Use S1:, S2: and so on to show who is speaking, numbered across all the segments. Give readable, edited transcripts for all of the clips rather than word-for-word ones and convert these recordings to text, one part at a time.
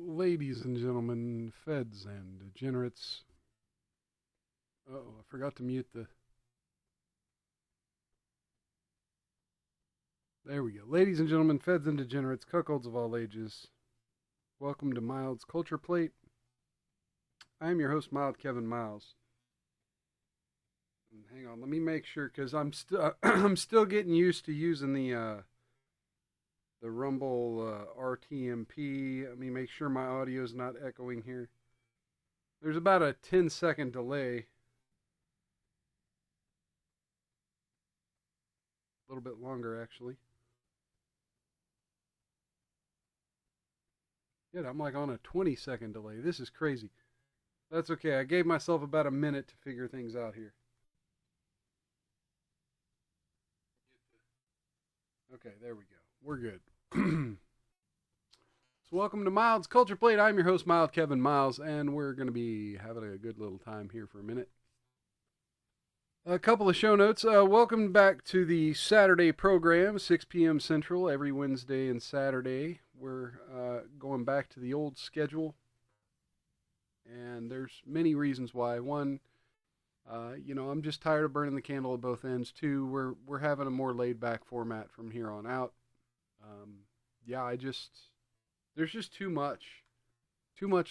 S1: Ladies and gentlemen, feds and degenerates. Oh, I forgot to mute the. There we go. Ladies and gentlemen, feds and degenerates, cuckolds of all ages. Welcome to Mild's Culture Plate. I am your host, Mild Kevin Miles. And hang on, let me make sure because I'm still I'm still getting used to using the Rumble RTMP. Let me make sure my audio is not echoing here. There's about a 10-second delay. A little bit longer, actually. Yeah, I'm like on a 20-second delay. This is crazy. That's okay. I gave myself about a minute to figure things out here. Okay, there we go. We're good. So welcome to Mild's Culture Plate. I'm your host, Mild Kevin Miles, and we're going to be having a good little time here for a minute. A couple of show notes. Welcome back to the Saturday program, 6 p.m. Central, every Wednesday and Saturday. We're going back to the old schedule, and there's many reasons why. One, I'm just tired of burning the candle at both ends. Two, we're having a more laid-back format from here on out. There's just too much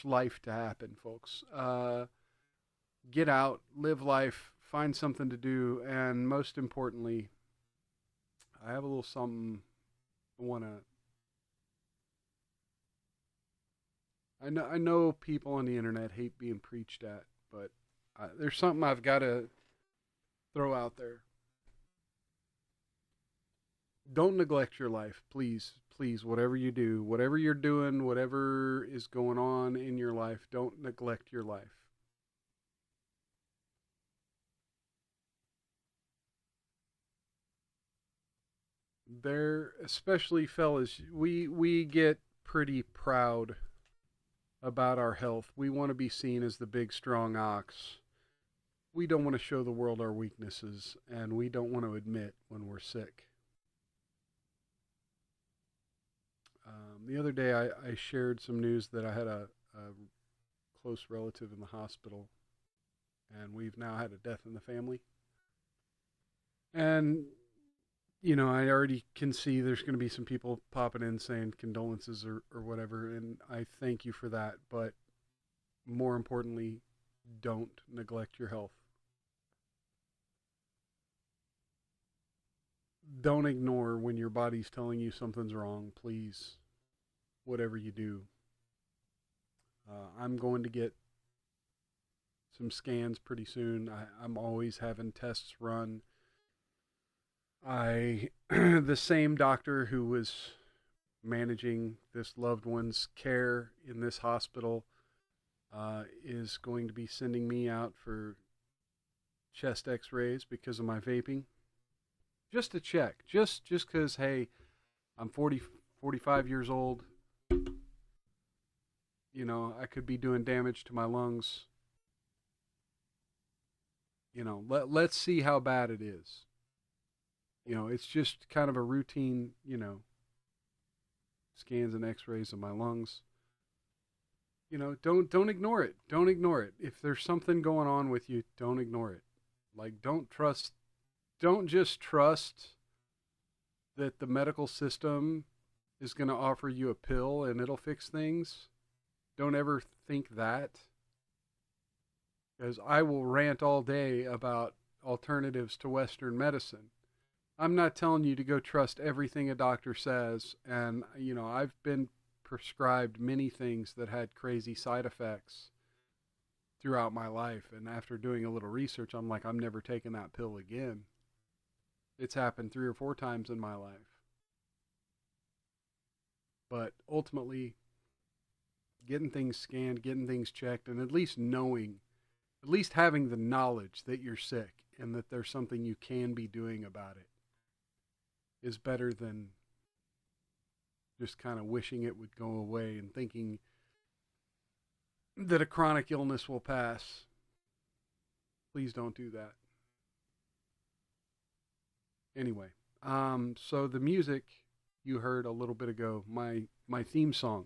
S1: life to happen, folks. Get out, live life, find something to do, and most importantly, I have a little something I want to. I know people on the internet hate being preached at, but there's something I've got to throw out there. Don't neglect your life, please. Please, whatever you do, whatever you're doing, whatever is going on in your life, don't neglect your life. There, especially fellas, we get pretty proud about our health. We want to be seen as the big strong ox. We don't want to show the world our weaknesses, and we don't want to admit when we're sick. The other day, I shared some news that I had a close relative in the hospital, and we've now had a death in the family. And, I already can see there's going to be some people popping in saying condolences or whatever, and I thank you for that. But more importantly, don't neglect your health. Don't ignore when your body's telling you something's wrong, please. Whatever you do. I'm going to get some scans pretty soon. I'm always having tests run. The same doctor who was managing this loved one's care in this hospital is going to be sending me out for chest x-rays because of my vaping. Just to check. Just because, hey, I'm 45 years old. I could be doing damage to my lungs. Let's see how bad it is. It's just kind of a routine, scans and x-rays of my lungs. Don't ignore it. Don't ignore it. If there's something going on with you, don't ignore it. Like, don't just trust that the medical system is going to offer you a pill and it'll fix things. Don't ever think that. Because I will rant all day about alternatives to Western medicine. I'm not telling you to go trust everything a doctor says. And, I've been prescribed many things that had crazy side effects throughout my life. And after doing a little research, I'm like, I'm never taking that pill again. It's happened 3 or 4 times in my life. But ultimately, getting things scanned, getting things checked, and at least having the knowledge that you're sick and that there's something you can be doing about it is better than just kind of wishing it would go away and thinking that a chronic illness will pass. Please don't do that. Anyway, so the music you heard a little bit ago, my theme song.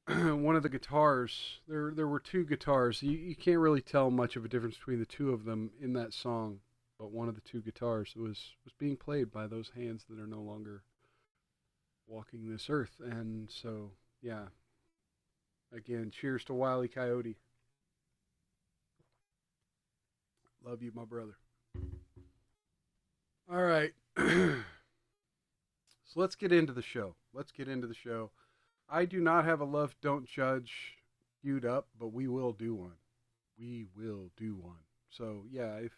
S1: one of the guitars. There were two guitars. You can't really tell much of a difference between the two of them in that song, but one of the two guitars was being played by those hands that are no longer walking this earth. And so, yeah. Again, cheers to Wile E. Coyote. Love you, my brother. All right. So let's get into the show. I do not have a Love Don't Judge queued up, but we will do one. So, yeah, if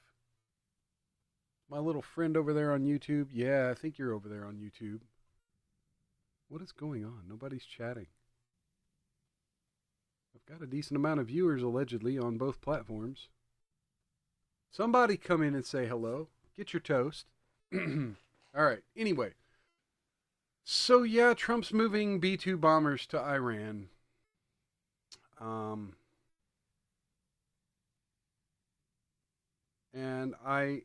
S1: my little friend over there on YouTube, yeah, I think you're over there on YouTube. What is going on? Nobody's chatting. I've got a decent amount of viewers, allegedly, on both platforms. Somebody come in and say hello. Get your toast. All right. Anyway. So, yeah, Trump's moving B-2 bombers to Iran. And I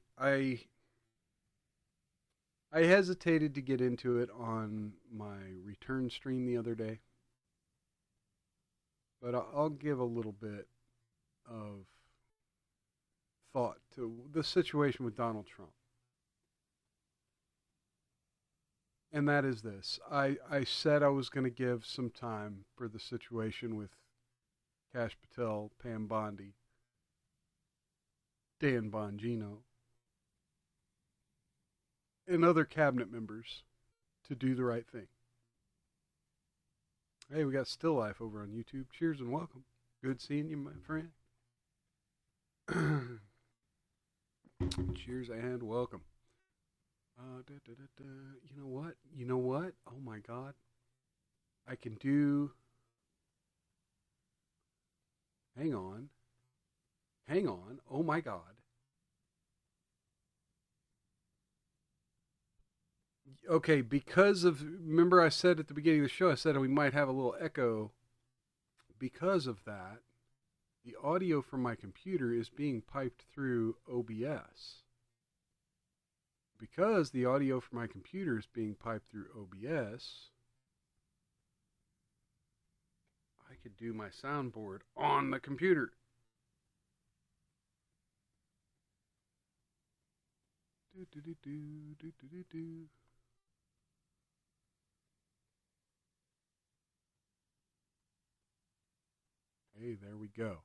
S1: hesitated to get into it on my return stream the other day. But I'll give a little bit of thought to the situation with Donald Trump. And that is this. I said I was going to give some time for the situation with Kash Patel, Pam Bondi, Dan Bongino, and other cabinet members to do the right thing. Hey, we got Still Life over on YouTube. Cheers and welcome. Good seeing you, my friend. Cheers and welcome. You know what? Oh my God. I can do... Hang on. Oh my God. Okay, because of... Remember I said at the beginning of the show, I said we might have a little echo. Because of that, the audio from my computer is being piped through OBS. Because the audio from my computer is being piped through OBS, I could do my soundboard on the computer. Hey, there we go.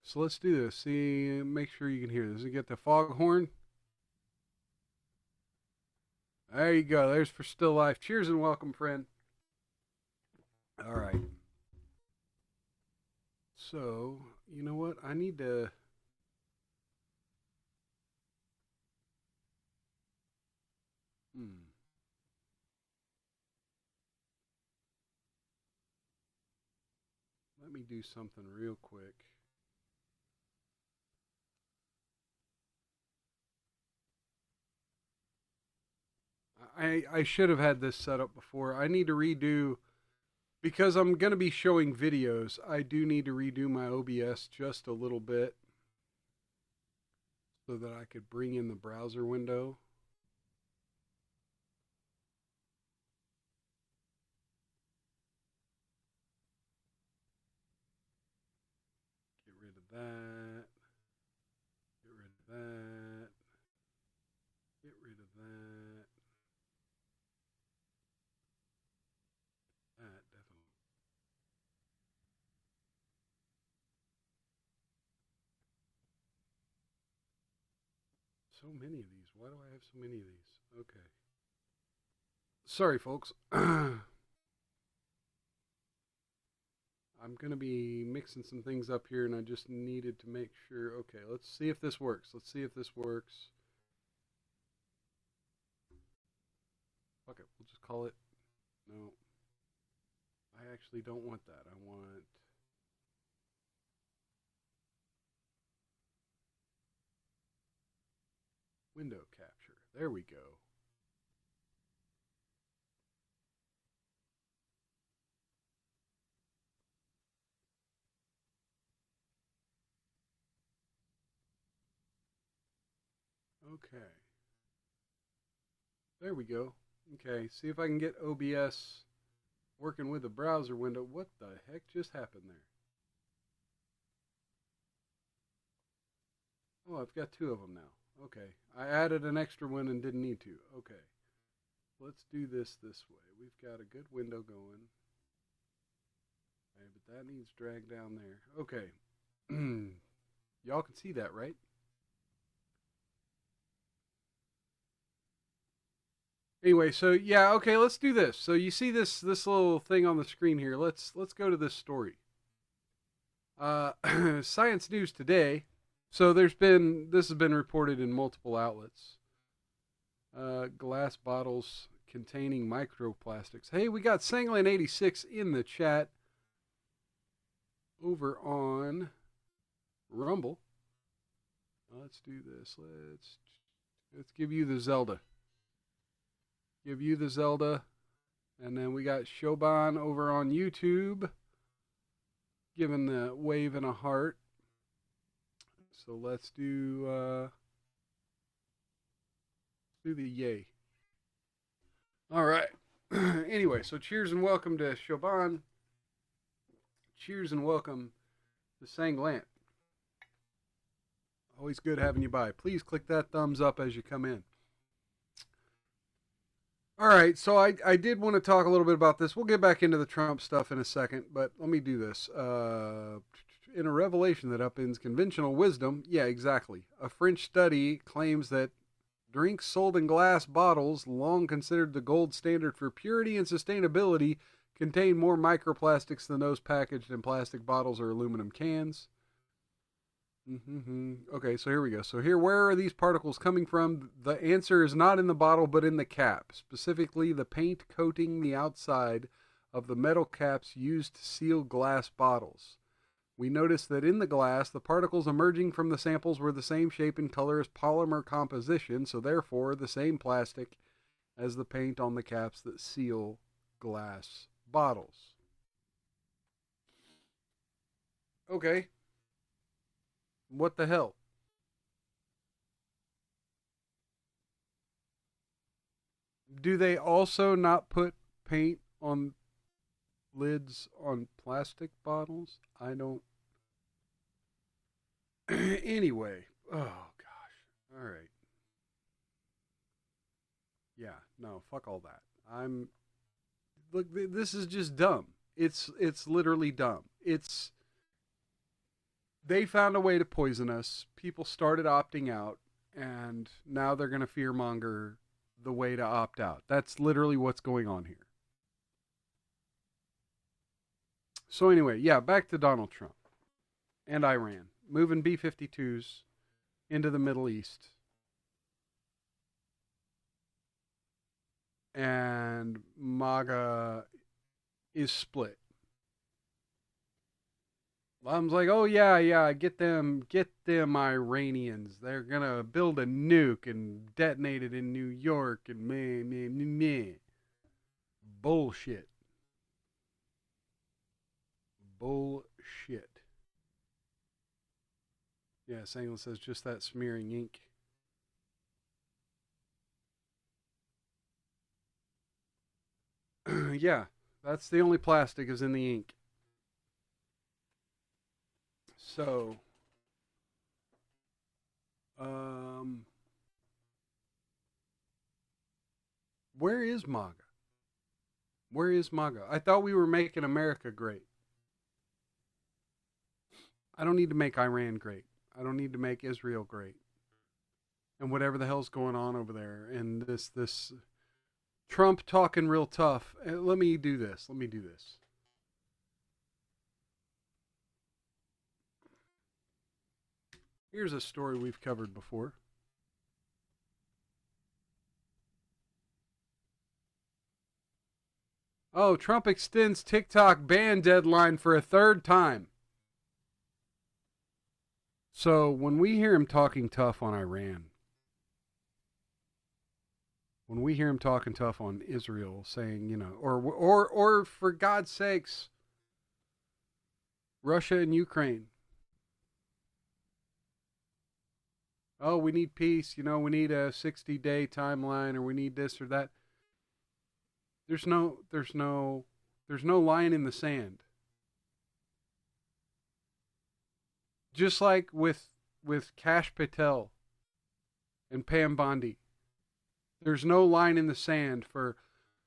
S1: So let's do this. See, make sure you can hear this. Does it get the foghorn? There you go. There's for Still Life. Cheers and welcome, friend. All right. So, you know what? I need to... Let me do something real quick. I should have had this set up before. I need to redo, because I'm going to be showing videos, I do need to redo my OBS just a little bit so that I could bring in the browser window. Get rid of that. Get rid of that. Get rid of that. That definitely. So many of these. Why do I have so many of these? Okay. Sorry, folks. I'm going to be mixing some things up here, and I just needed to make sure. Okay, let's see if this works. Okay, we'll just call it. No. I actually don't want that. I want... window capture. There we go. Okay. There we go. Okay, see if I can get OBS Working with the browser window. What the heck just happened there? Oh, I've got two of them now. Okay. I added an extra one and didn't need to. Okay. Let's do this way. We've got a good window going. Okay, but that needs dragged down there. Okay. Y'all can see that, right? Anyway, so yeah, okay, let's do this. So you see this little thing on the screen here. Let's go to this story. Science News Today. So this has been reported in multiple outlets. Glass bottles containing microplastics. Hey, we got Sanglan86 in the chat over on Rumble. Let's do this. Let's give you the Zelda. Give you the Zelda. And then we got Shoban over on YouTube giving the wave and a heart. So let's do the yay. All right. Anyway, so cheers and welcome to Shoban. Cheers and welcome to Sanglant. Always good having you by. Please click that thumbs up as you come in. All right, so I did want to talk a little bit about this. We'll get back into the Trump stuff in a second, but let me do this. In a revelation that upends conventional wisdom, yeah, exactly. A French study claims that drinks sold in glass bottles, long considered the gold standard for purity and sustainability, contain more microplastics than those packaged in plastic bottles or aluminum cans. Okay, so here we go. So here, where are these particles coming from? The answer is not in the bottle, but in the cap. Specifically, the paint coating the outside of the metal caps used to seal glass bottles. We noticed that in the glass, the particles emerging from the samples were the same shape and color as polymer composition, so therefore the same plastic as the paint on the caps that seal glass bottles. Okay. What the hell? Do they also not put paint on lids on plastic bottles? I don't. Anyway. Oh, gosh. All right. Yeah, no, fuck all that. Look, this is just dumb. It's literally dumb. They found a way to poison us. People started opting out, and now they're going to fearmonger the way to opt out. That's literally what's going on here. So anyway, yeah, back to Donald Trump and Iran. Moving B-52s into the Middle East. And MAGA is split. I was like, oh yeah, get them Iranians. They're gonna build a nuke and detonate it in New York and meh. Bullshit. Yeah, Sangler says just that smearing ink. Yeah, that's the only plastic is in the ink. So, where is MAGA? Where is MAGA? I thought we were making America great. I don't need to make Iran great. I don't need to make Israel great. And whatever the hell's going on over there. And this Trump talking real tough. Let me do this. Here's a story we've covered before. Oh, Trump extends TikTok ban deadline for a third time. So when we hear him talking tough on Iran, when we hear him talking tough on Israel, saying, or for God's sakes, Russia and Ukraine. Oh, we need peace, we need a 60-day timeline, or we need this or that. There's no There's no line in the sand. Just like with Kash Patel and Pam Bondi. There's no line in the sand for,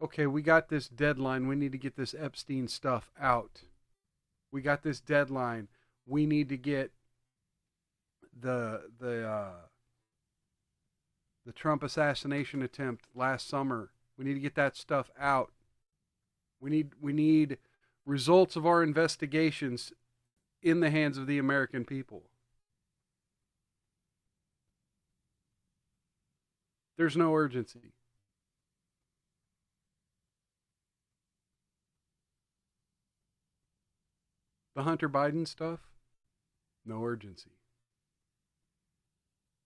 S1: okay, we got this deadline. We need to get this Epstein stuff out. We got this deadline. We need to get the Trump assassination attempt last summer. We need to get that stuff out. We need results of our investigations in the hands of the American people. There's no urgency. The Hunter Biden stuff, no urgency.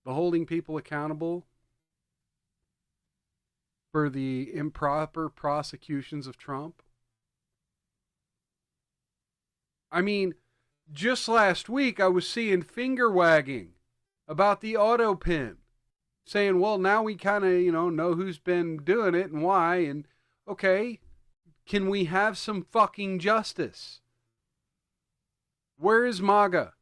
S1: The holding people accountable for the improper prosecutions of Trump. I mean, just last week I was seeing finger wagging about the auto pin, saying, well, now we kind of, know who's been doing it and why. And okay, can we have some fucking justice? Where is MAGA?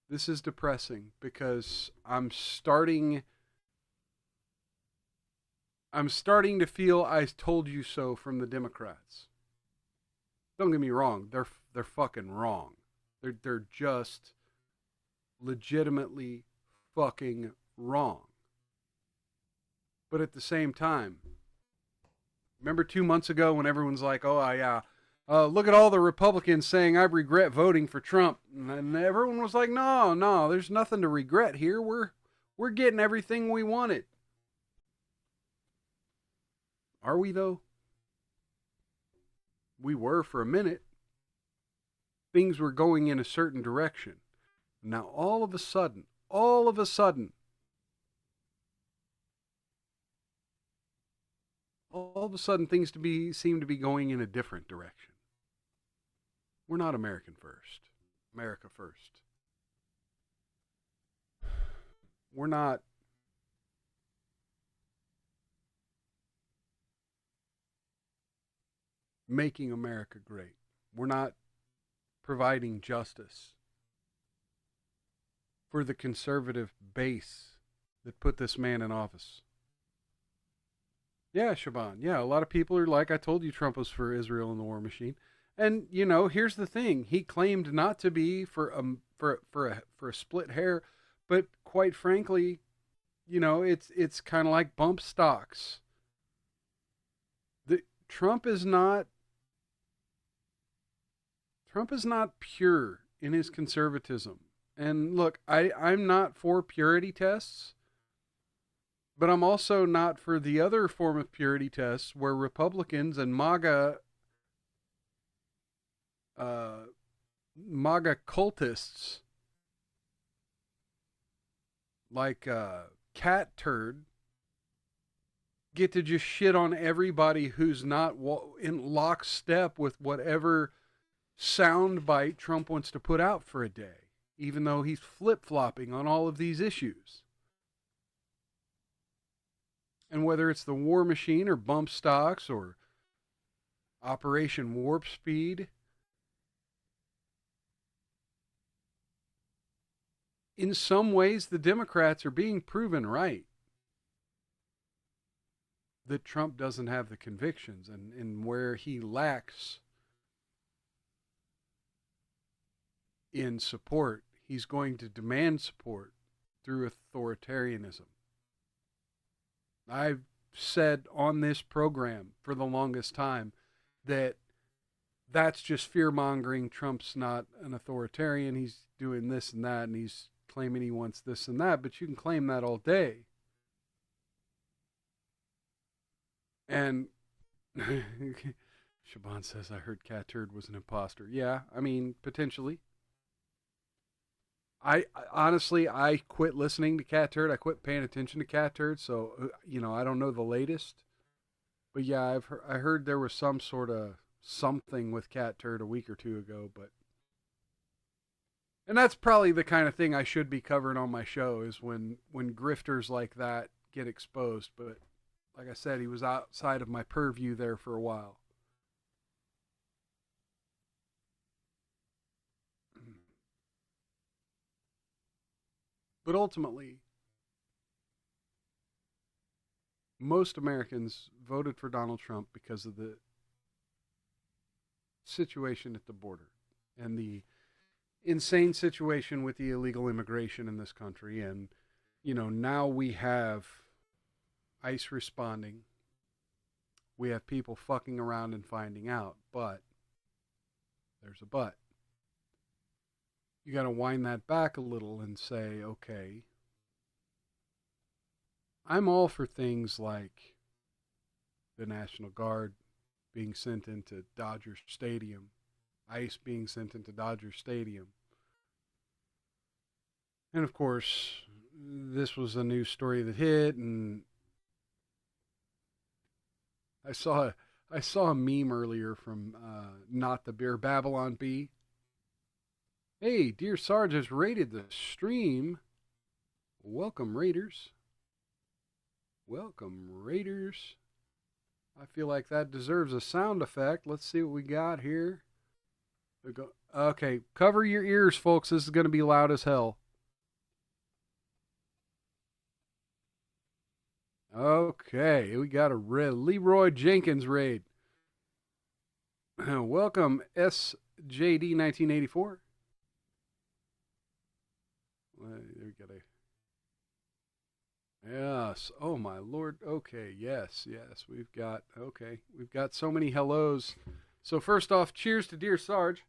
S1: This is depressing because I'm starting to feel I told you so from the Democrats. Don't get me wrong, they're fucking wrong. They're just legitimately fucking wrong. But at the same time, remember 2 months ago when everyone's like, oh yeah, look at all the Republicans saying I regret voting for Trump. And everyone was like, no, there's nothing to regret here. We're getting everything we wanted. Are we though? We were for a minute. Things were going in a certain direction. Now all of a sudden, things seem to be going in a different direction. We're not American first. America first. We're not making America great. We're not providing justice for the conservative base that put this man in office. Yeah, Shaban. Yeah, a lot of people are like, I told you Trump was for Israel and the war machine. And, here's the thing. He claimed not to be for a split hair, but quite frankly, it's kind of like bump stocks. Trump is not pure in his conservatism. And look, I'm not for purity tests, but I'm also not for the other form of purity tests where Republicans and MAGA cultists like Cat Turd get to just shit on everybody who's not in lockstep with whatever soundbite Trump wants to put out for a day, even though he's flip-flopping on all of these issues. And whether it's the war machine or bump stocks or Operation Warp Speed, in some ways the Democrats are being proven right that Trump doesn't have the convictions, and where he lacks in support, he's going to demand support through authoritarianism. I've said on this program for the longest time that that's just fear-mongering. Trump's not an authoritarian. He's doing this and that, and he's claiming he wants this and that, but you can claim that all day. And Shaban says, I heard Cat Turd was an imposter. Yeah, I mean, potentially. I honestly quit listening to Cat Turd. I quit paying attention to Cat Turd, so I don't know the latest. But yeah, I heard there was some sort of something with Cat Turd a week or two ago, and that's probably the kind of thing I should be covering on my show, is when grifters like that get exposed, but like I said, he was outside of my purview there for a while. But ultimately, most Americans voted for Donald Trump because of the situation at the border and the insane situation with the illegal immigration in this country. And, now we have ICE responding. We have people fucking around and finding out. But there's a but. You got to wind that back a little and say, okay, I'm all for things like the National Guard being sent into Dodger Stadium, ICE being sent into Dodger Stadium. And of course, this was a news story that hit, and I saw a meme earlier from Not the Beer Babylon Bee. Hey, Dear Sarge has rated the stream. Welcome, Raiders. Welcome, Raiders. I feel like that deserves a sound effect. Let's see what we got here. Okay, cover your ears, folks. This is going to be loud as hell. Okay, we got a Leroy Jenkins raid. Welcome, SJD 1984. There we go. Yes. Oh my Lord. Okay. Yes. We've got so many hellos. So first off, cheers to Dear Sarge.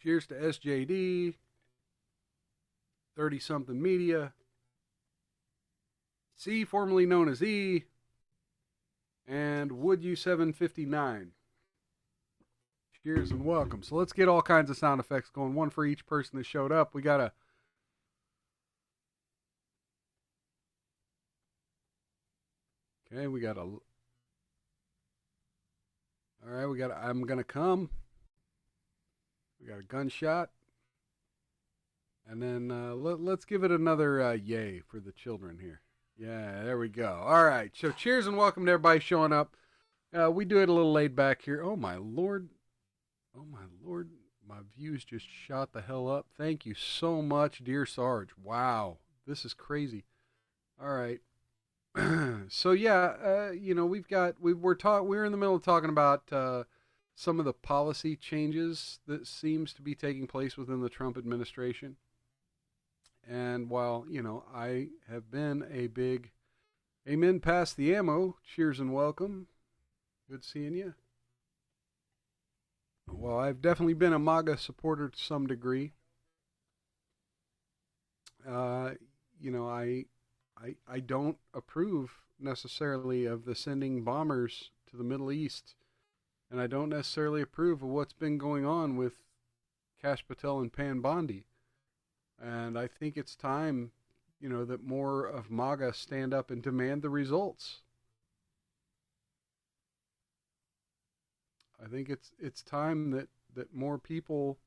S1: Cheers to SJD. 30-something Media. C, formerly known as E. And Would You 759. Cheers and welcome. So let's get all kinds of sound effects going. One for each person that showed up. We got a... Okay, we got a... All right, we got a I'm Gonna Come. We got a gunshot. And then let's give it another yay for the children here. Yeah, there we go. All right, so cheers and welcome to everybody showing up. We do it a little laid back here. Oh, my Lord. Oh, my Lord. My views just shot the hell up. Thank you so much, Dear Sarge. Wow. This is crazy. All right. So, yeah, we're in the middle of talking about some of the policy changes that seems to be taking place within the Trump administration. And while, I have been a big amen past the ammo, cheers and welcome. Good seeing you. Well, I've definitely been a MAGA supporter to some degree. I don't approve necessarily of the sending bombers to the Middle East, and I don't necessarily approve of what's been going on with Kash Patel and Pan Bondi. And I think it's time, that more of MAGA stand up and demand the results. I think it's time that more people,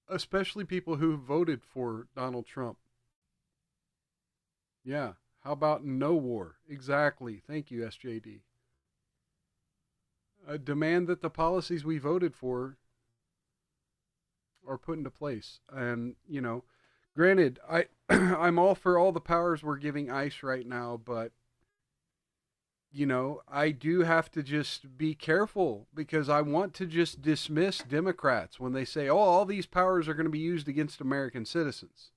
S1: especially people who voted for Donald Trump. Yeah, how about no war? Exactly. Thank you, SJD. Demand that the policies we voted for are put into place. And, granted, I'm all for all the powers we're giving ICE right now, but I do have to just be careful because I want to just dismiss Democrats when they say, oh, all these powers are going to be used against American citizens.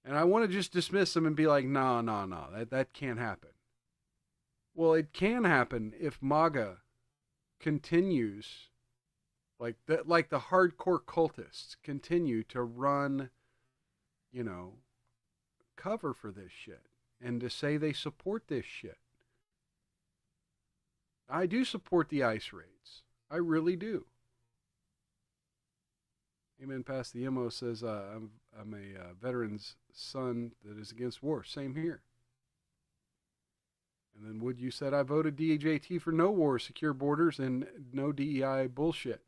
S1: And I want to just dismiss them and be like, no, that can't happen. Well, it can happen if MAGA continues, like the hardcore cultists continue to run, cover for this shit and to say they support this shit. I do support the ICE raids. I really do. Amen past the MO says, I'm a veteran's son that is against war. Same here. And then Wood, you said, I voted DJT for no war, secure borders, and no DEI bullshit.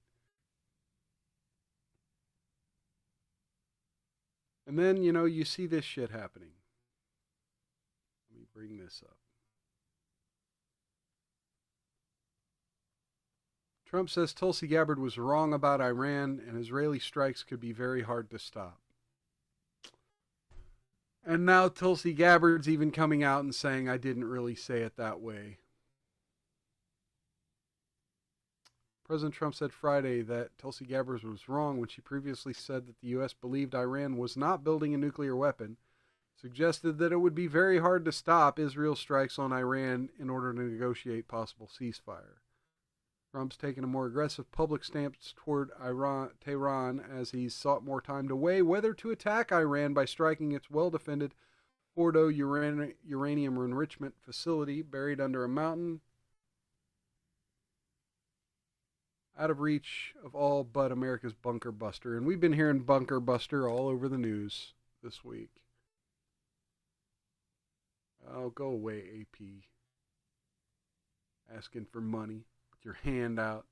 S1: And then, you see this shit happening. Let me bring this up. Trump says Tulsi Gabbard was wrong about Iran and Israeli strikes could be very hard to stop. And now Tulsi Gabbard's even coming out and saying, I didn't really say it that way. President Trump said Friday that Tulsi Gabbard was wrong when she previously said that the U.S. believed Iran was not building a nuclear weapon, suggested that it would be very hard to stop Israel's strikes on Iran in order to negotiate possible ceasefire. Trump's taken a more aggressive public stance toward Tehran as he's sought more time to weigh whether to attack Iran by striking its well-defended Fordo uranium enrichment facility buried under a mountain out of reach of all but America's bunker buster. And we've been hearing bunker buster all over the news this week. Oh, go away, AP. Asking for money with your hand out.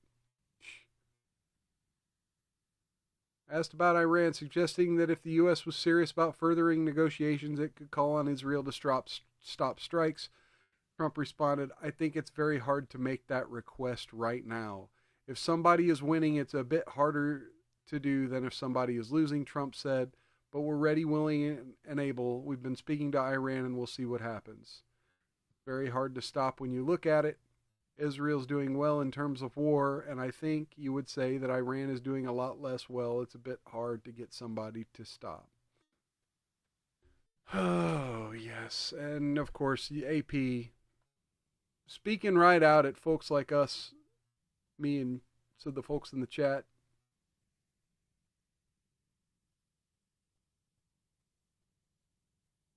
S1: Asked about Iran, suggesting that if the U.S. was serious about furthering negotiations, it could call on Israel to stop strikes. Trump responded, I think it's very hard to make that request right now. If somebody is winning, it's a bit harder to do than if somebody is losing, Trump said. But we're ready, willing, and able. We've been speaking to Iran, and we'll see what happens. Very hard to stop when you look at it. Israel's doing well in terms of war, and I think you would say that Iran is doing a lot less well. It's a bit hard to get somebody to stop. Oh, yes. And, of course, the AP speaking right out at folks like us, me and so the folks in the chat.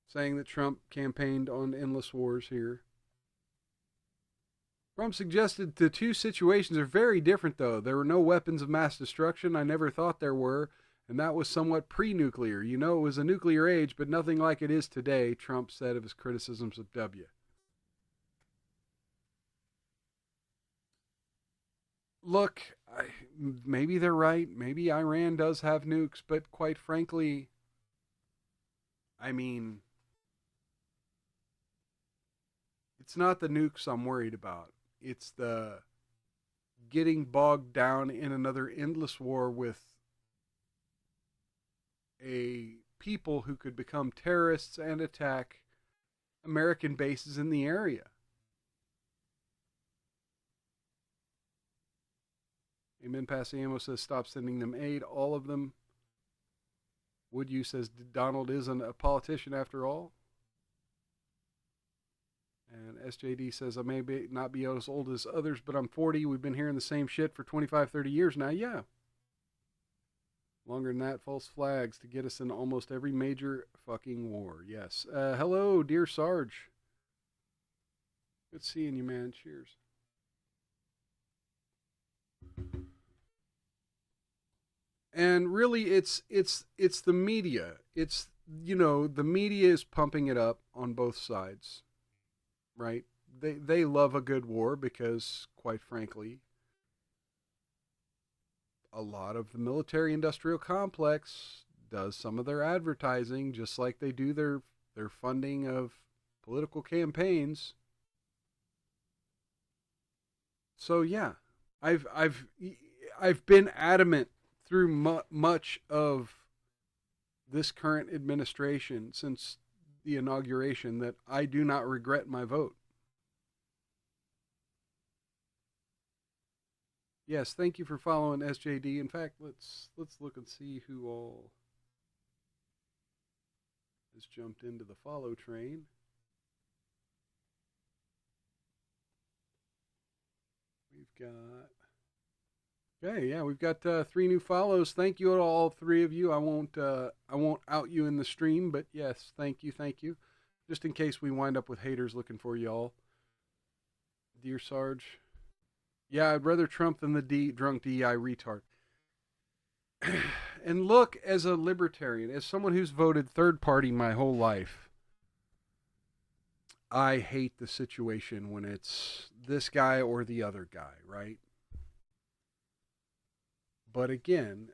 S1: Saying that Trump campaigned on endless wars here. Trump suggested the two situations are very different, though. There were no weapons of mass destruction. I never thought there were, and that was somewhat pre-nuclear. It was a nuclear age, but nothing like it is today, Trump said of his criticisms of W. Look, maybe they're right. Maybe Iran does have nukes, but quite frankly, I mean, it's not the nukes I'm worried about. It's the getting bogged down in another endless war with a people who could become terrorists and attack American bases in the area. Amen Pasiamo says, stop sending them aid, all of them. Would you says, Donald isn't a politician after all. And SJD says, I may not be as old as others, but I'm 40. We've been hearing the same shit for 25, 30 years now. Yeah. Longer than that, false flags to get us in almost every major fucking war. Yes. Hello, dear Sarge. Good seeing you, man. Cheers. And really, it's the media. It's, the media is pumping it up on both sides, right? They love a good war because, quite frankly, a lot of the military-industrial complex does some of their advertising, just like they do their funding of political campaigns. So yeah, I've been adamant through much of this current administration since the inauguration that I do not regret my vote. Yes, thank you for following SJD. In fact, let's look and see who all has jumped into the follow train. We've got 3 new follows. Thank you to all 3 of you. I won't out you in the stream, but yes, thank you. Just in case we wind up with haters looking for y'all. Dear Sarge. Yeah, I'd rather Trump than the drunk DEI retard. And look, as a libertarian, as someone who's voted third party my whole life, I hate the situation when it's this guy or the other guy, right? But again,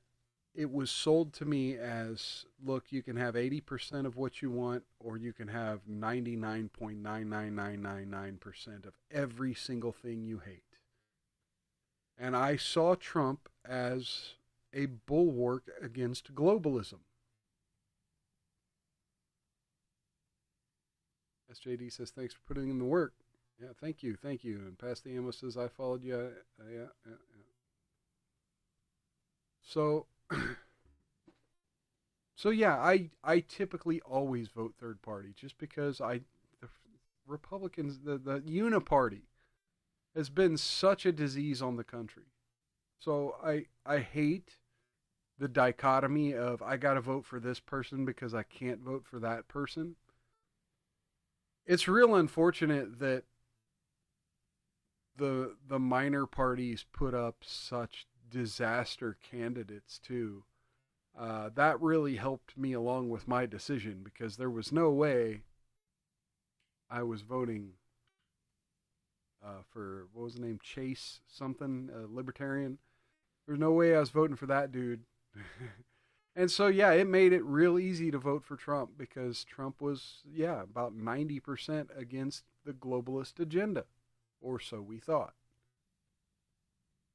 S1: it was sold to me as, look, you can have 80% of what you want, or you can have 99.99999% of every single thing you hate. And I saw Trump as a bulwark against globalism. SJD says, thanks for putting in the work. Yeah, thank you. And Pass the Ammo says, I followed you. Yeah. So, yeah, I typically always vote third party just because the Republicans, the uniparty has been such a disease on the country. So I hate the dichotomy of I got to vote for this person because I can't vote for that person. It's real unfortunate that the minor parties put up such disaster candidates too. That really helped me along with my decision, because there was no way I was voting for, what was the name, Chase something, libertarian. There's no way I was voting for that dude. And so, yeah, it made it real easy to vote for Trump, because Trump was, about 90% against the globalist agenda, or so we thought.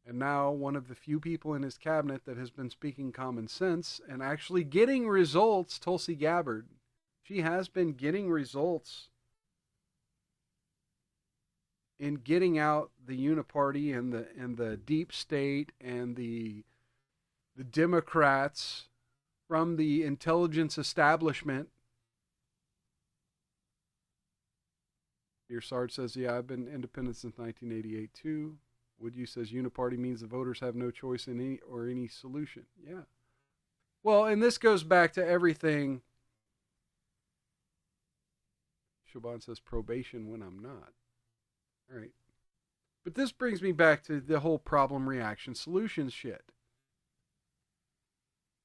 S1: And now one of the few people in his cabinet that has been speaking common sense and actually getting results, Tulsi Gabbard, she has been getting results in getting out the uniparty and the deep state and the Democrats from the intelligence establishment. Dear Sarge says, yeah, I've been independent since 1988 too. Woodyu says uniparty means the voters have no choice in any solution. Yeah. Well, and this goes back to everything. Shaban says probation when I'm not. All right. But this brings me back to the whole problem, reaction, solution shit.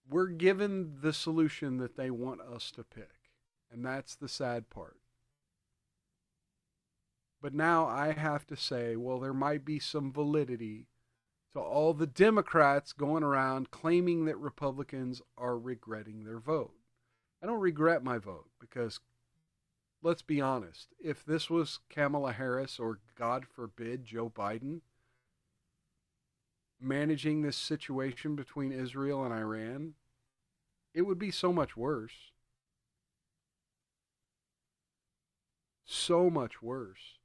S1: We're given the solution that they want us to pick. And that's the sad part. But now I have to say, well, there might be some validity to all the Democrats going around claiming that Republicans are regretting their vote. I don't regret my vote, because let's be honest, if this was Kamala Harris or, God forbid, Joe Biden managing this situation between Israel and Iran, it would be so much worse. So much worse.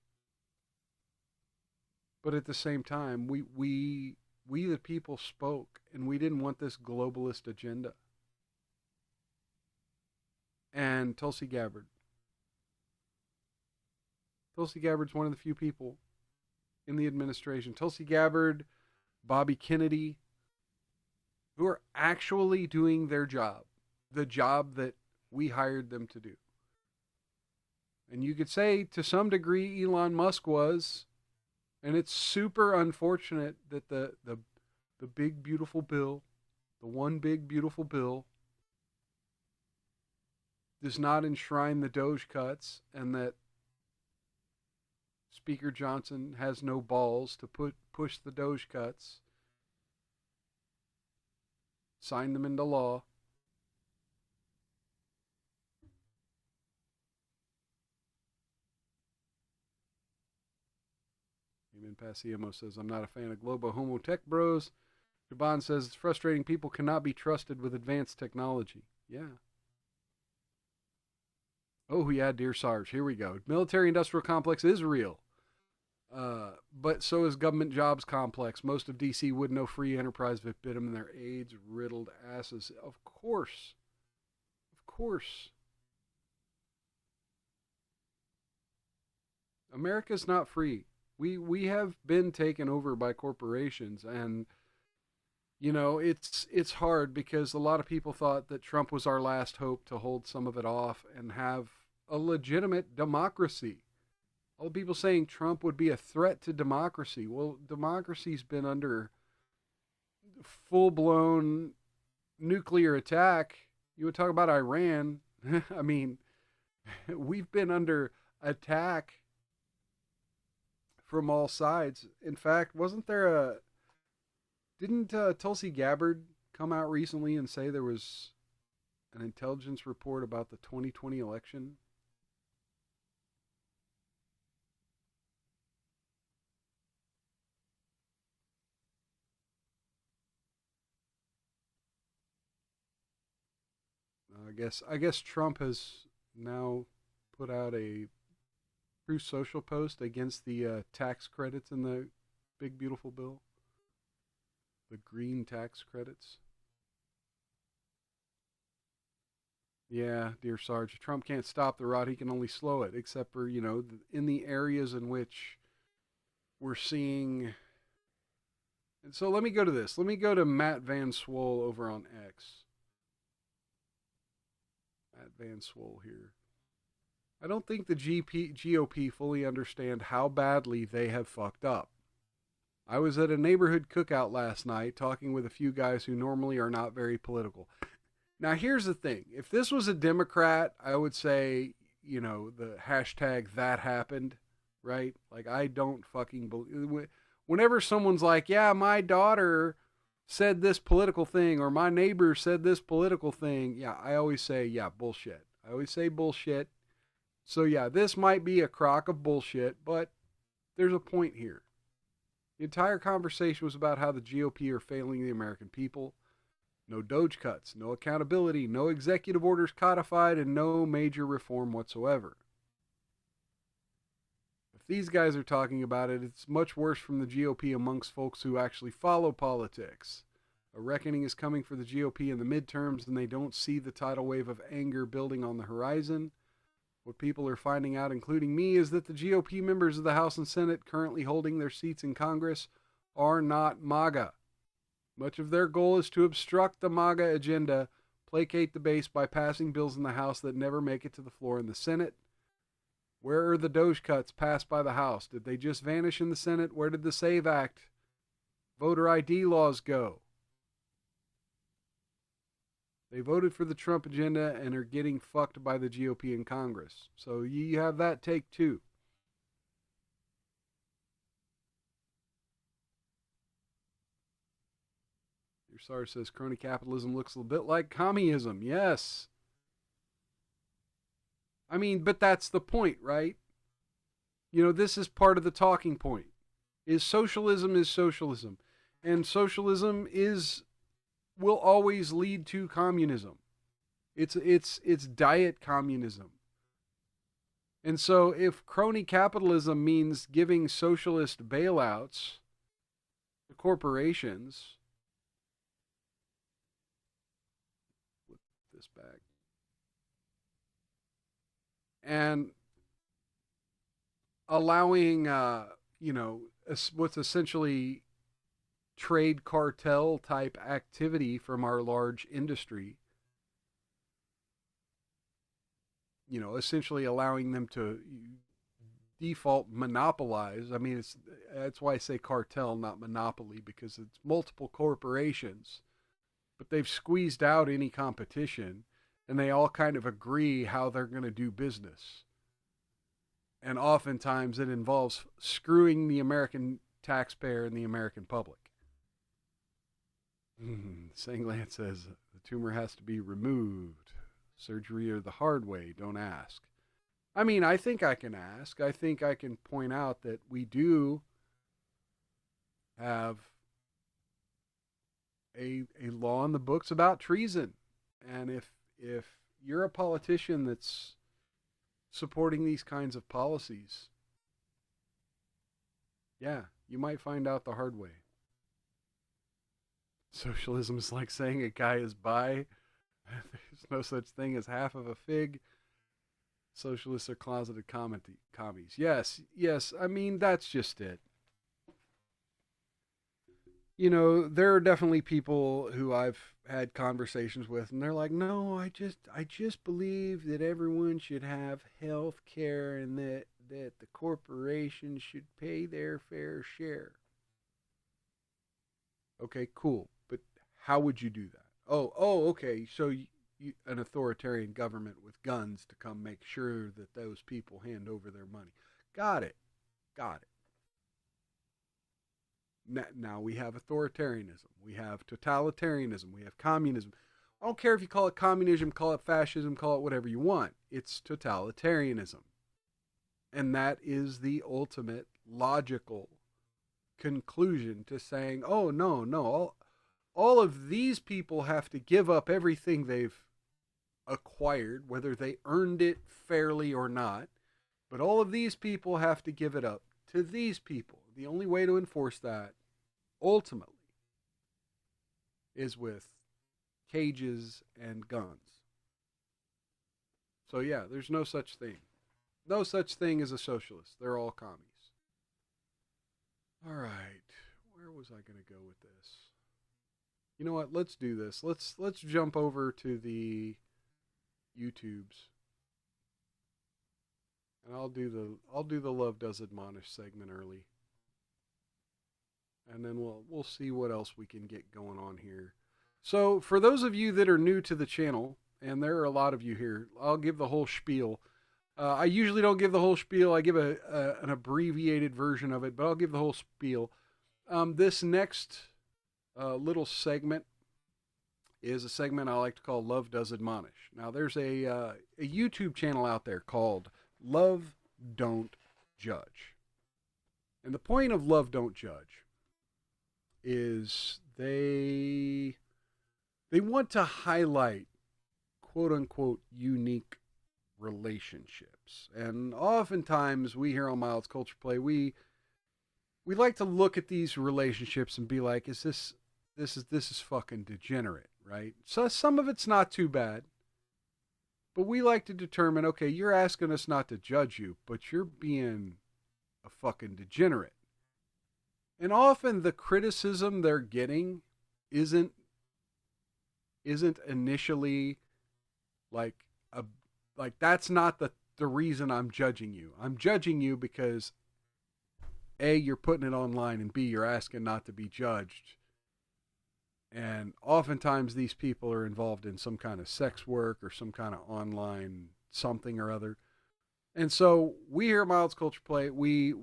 S1: But at the same time, we the people spoke, and we didn't want this globalist agenda. And Tulsi Gabbard's one of the few people in the administration. Tulsi Gabbard, Bobby Kennedy, who are actually doing their job, the job that we hired them to do. And you could say, to some degree, Elon Musk was. And it's super unfortunate that the big, beautiful bill, the one big, beautiful bill, does not enshrine the Doge cuts, and that Speaker Johnson has no balls to push the Doge cuts, sign them into law. Amen. Passiemo says, I'm not a fan of Globo Homo Tech Bros. Jaban says, it's frustrating. People cannot be trusted with advanced technology. Yeah. Oh, yeah, dear Sarge. Here we go. Military-industrial complex is real. But so is government jobs complex. Most of D.C. would know free enterprise if it bit them in their AIDS-riddled asses. Of course. Of course. America's not free. We have been taken over by corporations, and you know, it's hard because a lot of people thought that Trump was our last hope to hold some of it off and have a legitimate democracy. All the people saying Trump would be a threat to democracy. Well, democracy's been under full-blown nuclear attack. You would talk about Iran. I mean, we've been under attack from all sides. In fact, didn't Tulsi Gabbard come out recently and say there was an intelligence report about the 2020 election? I guess Trump has now put out a True Social post against the tax credits in the big beautiful bill, the green tax credits. Yeah, dear Sarge, Trump can't stop the rot; he can only slow it. Except for in the areas in which we're seeing. And so let me go to this. Let me go to Matt Van Swole over on X. Matt Van Swole here. I don't think the GOP fully understand how badly they have fucked up. I was at a neighborhood cookout last night talking with a few guys who normally are not very political. Now, here's the thing. If this was a Democrat, I would say, the hashtag that happened, right? Like, I don't fucking believe. Whenever someone's like, yeah, my daughter said this political thing, or my neighbor said this political thing, yeah, I always say, yeah, bullshit. I always say bullshit. So, yeah, this might be a crock of bullshit, but there's a point here. The entire conversation was about how the GOP are failing the American people. No Doge cuts, no accountability, no executive orders codified, and no major reform whatsoever. If these guys are talking about it, it's much worse from the GOP amongst folks who actually follow politics. A reckoning is coming for the GOP in the midterms, and they don't see the tidal wave of anger building on the horizon. What people are finding out, including me, is that the GOP members of the House and Senate currently holding their seats in Congress are not MAGA. Much of their goal is to obstruct the MAGA agenda, placate the base by passing bills in the House that never make it to the floor in the Senate. Where are the Doge cuts passed by the House? Did they just vanish in the Senate? Where did the SAVE Act, voter ID laws go? They voted for the Trump agenda and are getting fucked by the GOP in Congress. So you have that take too. Your SARS says crony capitalism looks a bit like communism. Yes. I mean, but that's the point, right? This is part of the talking point. Is socialism. And socialism will always lead to communism. It's diet communism. And so if crony capitalism means giving socialist bailouts to corporations, flip this back, and allowing, what's essentially trade cartel type activity from our large industry, essentially allowing them to default monopolize. I mean, that's why I say cartel, not monopoly, because it's multiple corporations, but they've squeezed out any competition, and they all kind of agree how they're going to do business. And oftentimes it involves screwing the American taxpayer and the American public. Sangland says the tumor has to be removed. Surgery or the hard way, don't ask. I mean, I think I can ask. I think I can point out that we do have a law in the books about treason. And if you're a politician that's supporting these kinds of policies, yeah, you might find out the hard way. Socialism is like saying a guy is bi. There's no such thing as half of a fig. Socialists are closeted commies. Yes. I mean, that's just it. There are definitely people who I've had conversations with, and they're like, no, I just believe that everyone should have health care and that the corporations should pay their fair share. Okay, cool. But how would you do that? Oh, okay. So an authoritarian government with guns to come make sure that those people hand over their money. Got it. Now we have authoritarianism, we have totalitarianism, we have communism. I don't care if you call it communism, call it fascism, call it whatever you want. It's totalitarianism. And that is the ultimate logical conclusion to saying, oh, no, all of these people have to give up everything they've acquired, whether they earned it fairly or not. But all of these people have to give it up to these people. The only way to enforce that, ultimately, is with cages and guns. So yeah, there's no such thing. No such thing as a socialist. They're all commies. All right. Where was I going to go with this? You know what? Let's do this. Let's jump over to the YouTubes. And I'll do the Love Does Admonish segment early. And then we'll see what else we can get going on here. So, for those of you that are new to the channel, and there are a lot of you here, I'll give the whole spiel. I usually don't give the whole spiel. I give an abbreviated version of it, but I'll give the whole spiel. This next little segment is a segment I like to call Love Does Admonish. Now, there's a YouTube channel out there called Love Don't Judge. And the point of Love Don't Judge is they want to highlight quote-unquote unique relationships. And oftentimes we here on Miles Culture Play, we like to look at these relationships and be like, this is fucking degenerate, right? So some of it's not too bad. But we like to determine, okay, you're asking us not to judge you, but you're being a fucking degenerate. And often the criticism they're getting isn't initially like that's not the reason I'm judging you. I'm judging you because A, you're putting it online, and B, you're asking not to be judged. And oftentimes these people are involved in some kind of sex work or some kind of online something or other. And so we here at Miles Culture Play, we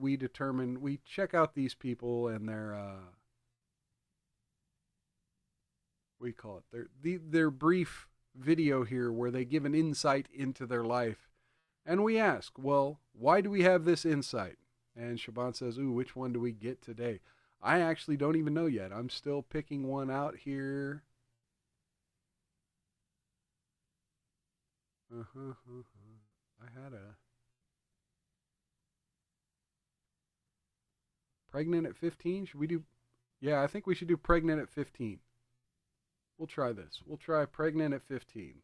S1: check out these people and their their brief video here where they give an insight into their life. And we ask, well, why do we have this insight? And Shaban says, ooh, which one do we get today? I actually don't even know yet. I'm still picking one out here. I had a pregnant at 15. Should we do? Yeah, I think we should do pregnant at 15. We'll try this. We'll try pregnant at 15.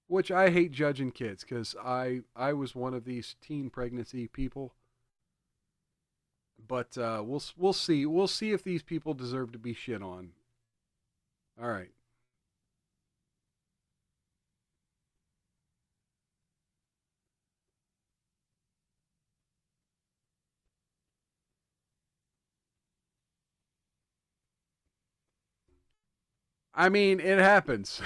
S1: Which I hate judging kids because I was one of these teen pregnancy people. But we'll see. We'll see if these people deserve to be shit on. All right. I mean, it happens.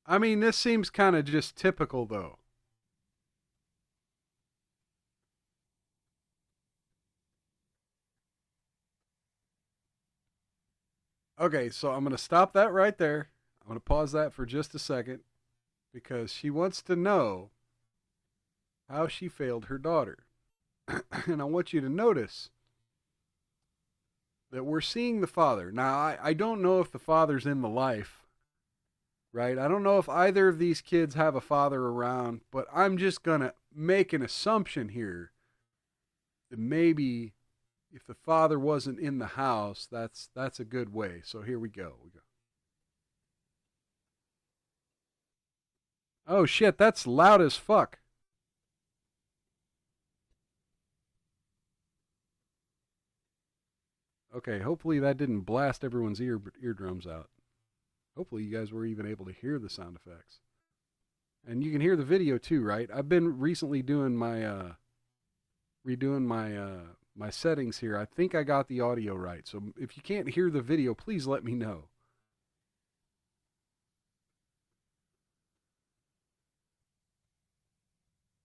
S1: I mean, this seems kind of just typical, though. Okay, so I'm going to stop that right there. I'm going to pause that for just a second because she wants to know how she failed her daughter. And I want you to notice that we're seeing the father. Now, I don't know if the father's in the life, right? I don't know if either of these kids have a father around, but I'm just going to make an assumption here that maybe if the father wasn't in the house, that's a good way. So here we go. Oh shit, that's loud as fuck. Okay, hopefully that didn't blast everyone's eardrums out. Hopefully you guys were even able to hear the sound effects. And you can hear the video too, right? I've been recently doing my redoing my settings here. I think I got the audio right. So if you can't hear the video, please let me know.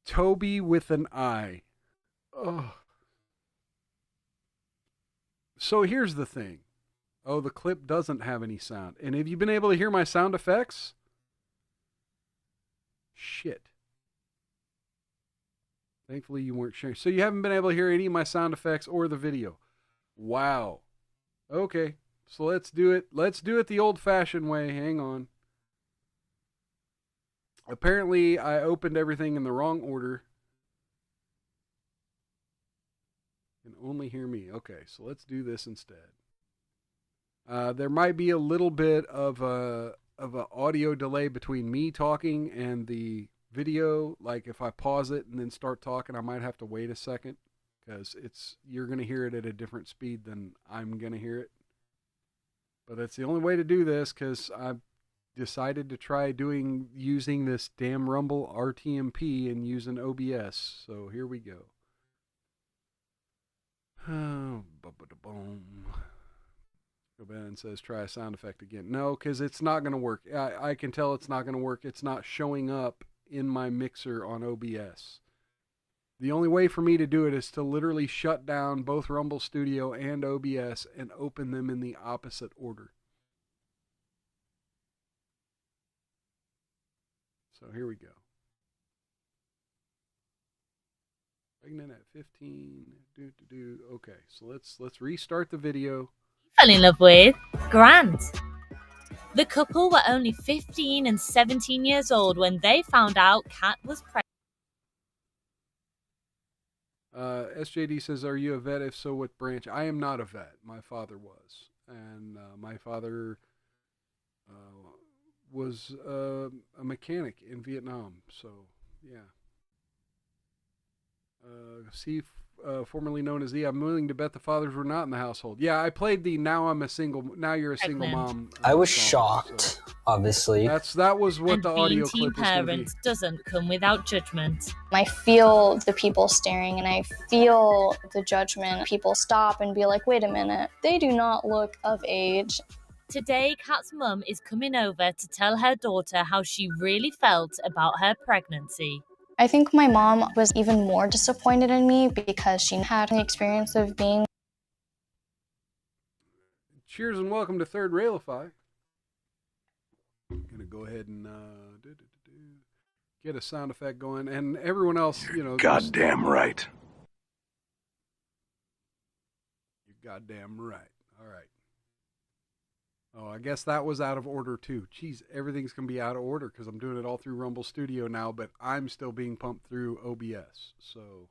S1: Toby with an I. Oh. So here's the thing. Oh, the clip doesn't have any sound. And have you been able to hear my sound effects? Shit. Thankfully, you weren't sharing. So you haven't been able to hear any of my sound effects or the video. Wow. Okay. So let's do it. Let's do it the old-fashioned way. Hang on. Apparently, I opened everything in the wrong order. You can only hear me. Okay, so let's do this instead. There might be a little bit of a audio delay between me talking and the video. Like if I pause it and then start talking, I might have to wait a second because you're going to hear it at a different speed than I'm going to hear it. But that's the only way to do this because I've decided to try using this damn Rumble RTMP and using OBS. So here we go. Oh, boom. Go back and says try a sound effect again. No, because it's not going to work. I can tell it's not going to work. It's not showing up in my mixer on OBS. The only way for me to do it is to literally shut down both Rumble Studio and OBS and open them in the opposite order. So here we go. Pregnant at 15. Okay, so let's restart the video.
S2: Fell in love with Grant. The couple were only 15 and 17 years old when they found out Kat was pregnant.
S1: SJD says, are you a vet? If so, what branch? I am not a vet. My father was. And my father was a mechanic in Vietnam. So, yeah. Formerly known as E, I'm willing to bet the fathers were not in the household. Yeah, I played the now you're a single mom.
S3: I was shocked, obviously.
S1: That was what
S2: and
S1: the audio
S2: being
S1: clip
S2: teen
S1: was going to be.
S2: parents doesn't come without judgment.
S4: I feel the people staring and I feel the judgment. People stop and be like, wait a minute, they do not look of age.
S2: Today, Kat's mum is coming over to tell her daughter how she really felt about her pregnancy.
S4: I think my mom was even more disappointed in me because she had the experience of being.
S1: Cheers and welcome to Third Railify. I'm going to go ahead and get a sound effect going. And everyone else,
S5: Goddamn right.
S1: You're goddamn right. All right. Oh, I guess that was out of order too. Jeez, everything's going to be out of order because I'm doing it all through Rumble Studio now, but I'm still being pumped through OBS. So,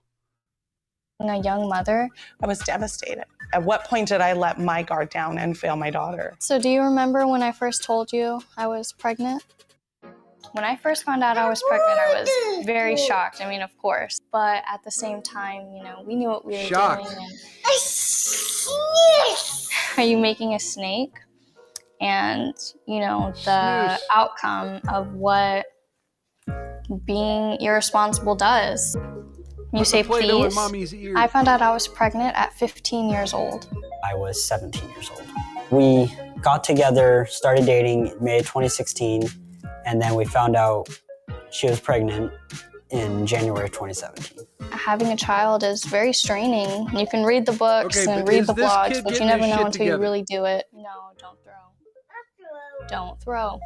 S4: a young mother.
S6: I was devastated. At what point did I let my guard down and fail my daughter?
S4: So do you remember when I first told you I was pregnant? When I first found out I was pregnant, I was very shocked. I mean, of course. But at the same time, we knew what we were doing. And... Are you making a snake? And, the outcome of what being irresponsible does. You say please. I found out I was pregnant at 15 years old.
S3: I was 17 years old. We got together, started dating May 2016, and then we found out she was pregnant in January 2017.
S4: Having a child is very straining. You can read the books and read the blogs, but you never know until you really do it. No, don't throw. Don't throw.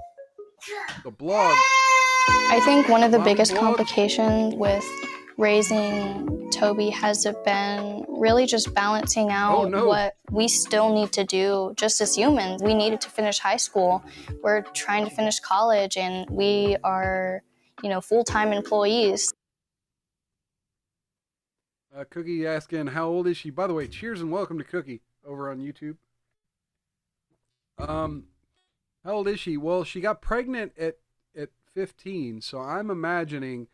S1: The blog.
S4: I think one of the biggest complications with raising Toby has been really just balancing out what we still need to do just as humans. We needed to finish high school. We're trying to finish college, and we are, full-time employees.
S1: Cookie asking, how old is she? By the way, cheers and welcome to Cookie over on YouTube. How old is she? Well, she got pregnant at 15, so I'm imagining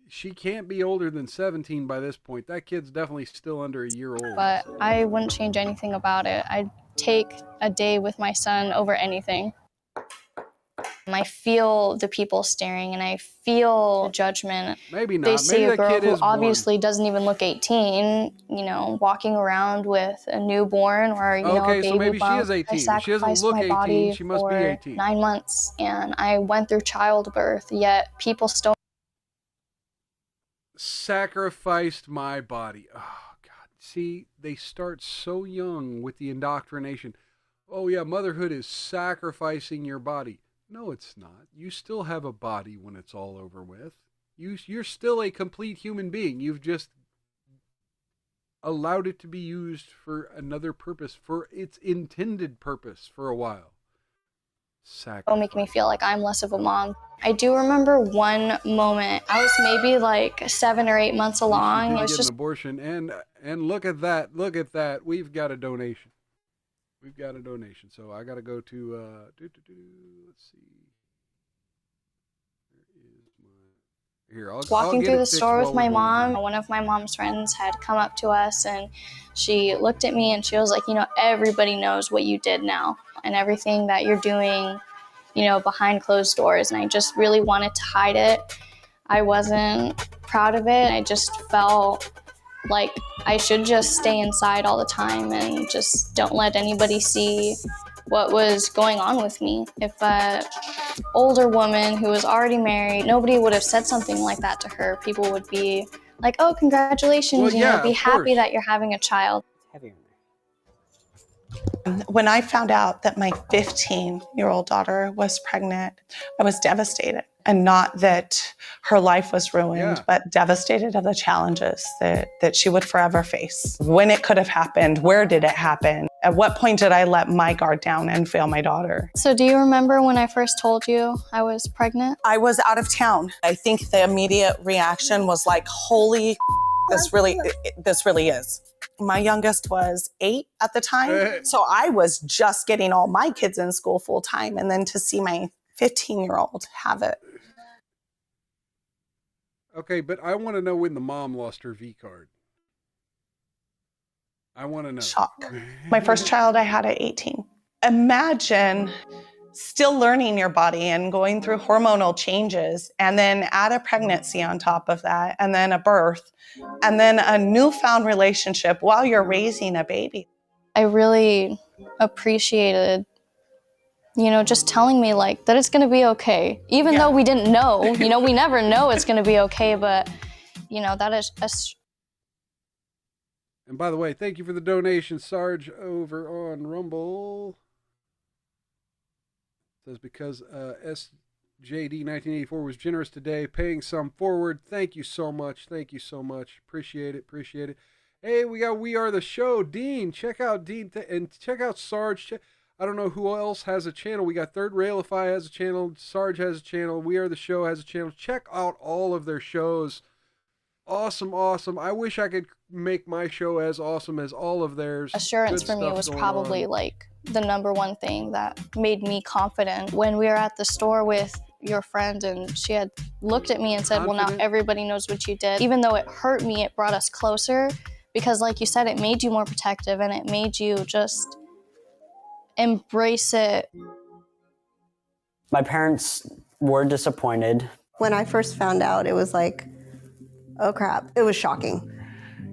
S1: she can't be older than 17 by this point. That kid's definitely still under a year old.
S4: But I wouldn't change anything about it. I'd take a day with my son over anything. I feel the people staring and I feel judgment.
S1: Maybe not.
S4: They see
S1: Maybe
S4: a
S1: that
S4: girl
S1: kid
S4: who
S1: is
S4: obviously doesn't even look 18, you know, walking around with a newborn or, you know, a
S1: Okay,
S4: baby
S1: so maybe she
S4: bump.
S1: is 18.
S4: I
S1: She doesn't
S4: sacrificed
S1: look
S4: my
S1: 18.
S4: body
S1: She must be
S4: for
S1: 18.
S4: 9 months and I went through childbirth, yet people still
S1: sacrificed my body. Oh, God. See, they start so young with the indoctrination. Oh, yeah, motherhood is sacrificing your body. No, it's not. You still have a body when it's all over with. You're still a complete human being. You've just allowed it to be used for another purpose, for its intended purpose for a while.
S4: It'll make me feel like I'm less of a mom. I do remember one moment. I was maybe like 7 or 8 months along.
S1: It
S4: It was
S1: get
S4: just
S1: an abortion, and look at that. Look at that. We've got a donation. We've got a donation. So I got to go to let's see.
S4: walking through the store with my mom. One of my mom's friends had come up to us and she looked at me and she was like, you know, everybody knows what you did now and everything that you're doing, you know, behind closed doors. And I just really wanted to hide it. I wasn't proud of it. I just felt like I should just stay inside all the time and just don't let anybody see what was going on with me. If an older woman who was already married, nobody would have said something like that to her. People would be like, oh, congratulations,
S1: well,
S4: you know, be happy that you're having a child.
S6: When I found out that my 15-year-old daughter was pregnant, I was devastated. And not that her life was ruined, but devastated of the challenges that she would forever face. When it could have happened, where did it happen? At what point did I let my guard down and fail my daughter?
S4: So do you remember when I first told you I was pregnant?
S6: I was out of town. I think the immediate reaction was like, holy, this really is. My youngest was 8 at the time. So I was just getting all my kids in school full time. And then to see my 15-year-old have it.
S1: Okay, but I want to know when the mom lost her V card. I want to know.
S6: Shock. My first child I had at 18. Imagine still learning your body and going through hormonal changes and then add a pregnancy on top of that and then a birth and then a newfound relationship while you're raising a baby.
S4: I really appreciated, you know, just telling me like that it's going to be okay. Even though we didn't know, you know, we never know it's going to be okay, but you know, that is
S1: And by the way, thank you for the donation, Sarge, over on Rumble. It says because SJD 1984 was generous today, paying some forward. Thank you so much. Thank you so much. Appreciate it. Appreciate it. Hey, we got We Are the Show. Dean, check out Dean and check out Sarge. I don't know who else has a channel. We got Third Railify has a channel. Sarge has a channel. We Are the Show has a channel. Check out all of their shows. Awesome, awesome. I wish I could make my show as awesome as all of theirs.
S4: Assurance for me was probably like the number one thing that made me confident. When we were at the store with your friend and she had looked at me and said, well, now everybody knows what you did. Even though it hurt me, it brought us closer because like you said, it made you more protective and it made you just embrace it.
S3: My parents were disappointed.
S7: When I first found out, it was like, oh crap, it was shocking.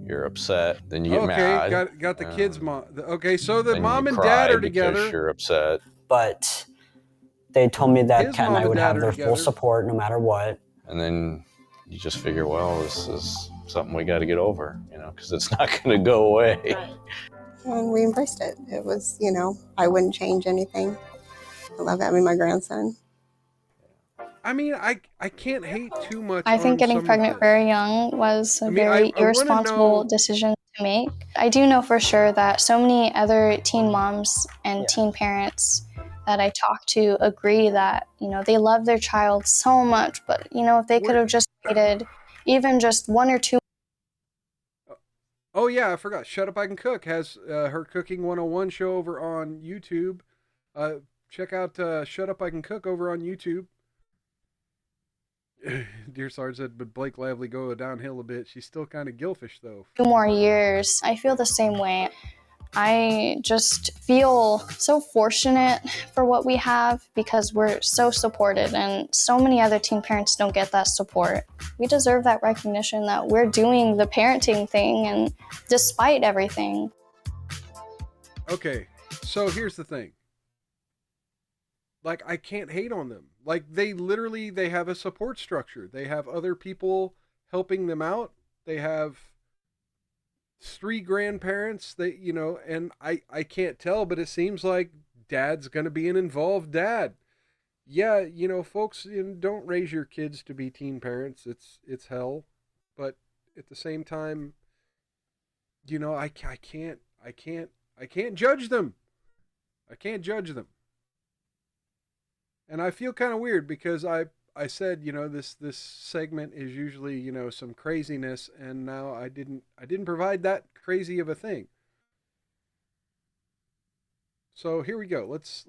S8: You're upset, then you get mad.
S1: Okay, got the kids' mom. Okay, so the
S8: Then
S1: mom
S8: you
S1: and
S8: cry
S1: dad are
S8: because
S1: together.
S8: You're upset.
S3: But they told me that
S1: His
S3: Kat and
S1: mom
S3: I would
S1: and dad
S3: have
S1: are
S3: their
S1: together.
S3: full support no matter what.
S8: And then you just figure, well, this is something we got to get over, you know, because it's not going to go away.
S7: And we embraced it. It was, you know, I wouldn't change anything. I love having my grandson.
S1: I mean, I can't hate too much.
S4: I think getting pregnant very young was a very irresponsible decision to make. I do know for sure that so many other teen moms and teen parents that I talk to agree that, you know, they love their child so much, but, you know, if they could have just waited even just 1 or 2.
S1: Oh, yeah, I forgot. Shut Up, I Can Cook has her Cooking 101 show over on YouTube. Check out Shut Up, I Can Cook over on YouTube. Dear Sarge said, but Blake Lively go downhill a bit. She's still kind of gilfish, though.
S4: 2 more years. I feel the same way. I just feel so fortunate for what we have because we're so supported, and so many other teen parents don't get that support. We deserve that recognition that we're doing the parenting thing, and despite everything.
S1: Okay, so here's the thing. Like, I can't hate on them. Like, they have a support structure. They have other people helping them out. They have 3 grandparents, and I can't tell, but it seems like dad's going to be an involved dad. Yeah, folks, don't raise your kids to be teen parents. It's hell. But at the same time, I can't judge them. I can't judge them. And I feel kind of weird because I said, this segment is usually, some craziness, and now I didn't provide that crazy of a thing. So here we go. Let's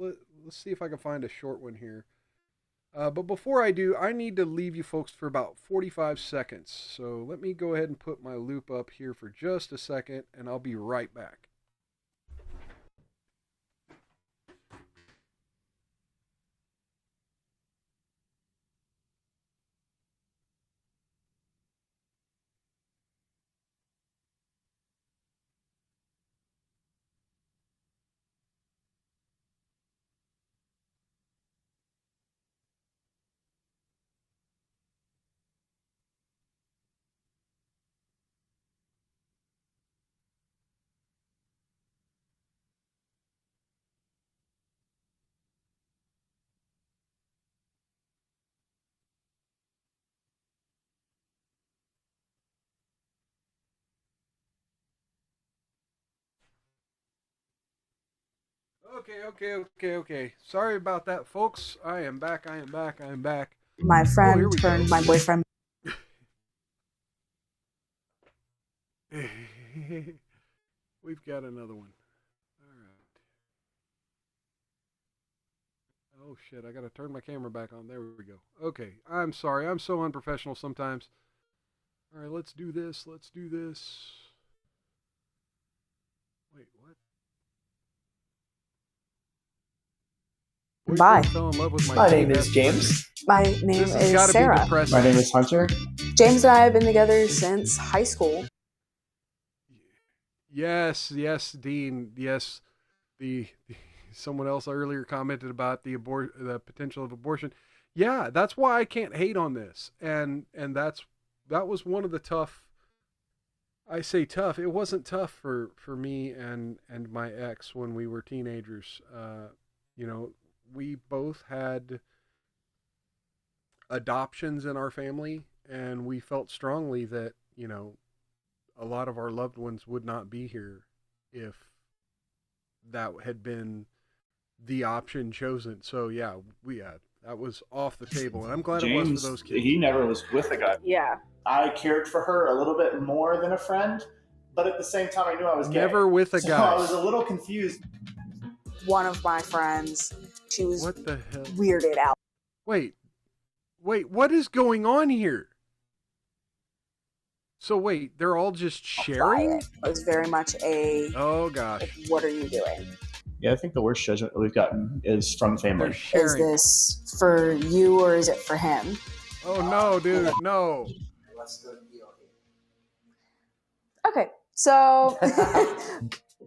S1: see if I can find a short one here. But before I do, I need to leave you folks for about 45 seconds. So let me go ahead and put my loop up here for just a second, and I'll be right back. Okay. Sorry about that, folks. I am back.
S9: My friend turned my boyfriend.
S1: We've got another one. All right. Oh, shit. I got to turn my camera back on. There we go. Okay. I'm sorry. I'm so unprofessional sometimes. All right, let's do this. Wait, what?
S9: Bye.
S10: My name is James.
S9: My name is Sarah.
S10: My name is Hunter.
S9: James and I have been together since high school.
S1: Yes, Dean. Yes, the someone else earlier commented about the potential of abortion. Yeah, that's why I can't hate on this, and that was one of the tough. I say tough. It wasn't tough for me and my ex when we were teenagers. We both had adoptions in our family, and we felt strongly that, a lot of our loved ones would not be here if that had been the option chosen. So yeah, that was off the table, and I'm glad
S10: James,
S1: it was for those kids.
S10: He never was with a guy.
S9: Yeah.
S10: I cared for her a little bit more than a friend, but at the same time I knew I was gay.
S1: Never with a
S10: so
S1: guy.
S10: I was a little confused.
S9: One of my friends, she was
S1: What the hell?
S9: weirded out.
S1: Wait, what is going on here? So wait, they're all just sharing?
S9: It was very much a,
S1: Oh gosh.
S9: what are you doing?
S10: Yeah, I think the worst judgment that we've gotten is from family.
S1: They're sharing.
S9: Is this for you or is it for him?
S1: Oh no, dude, no.
S9: Okay, so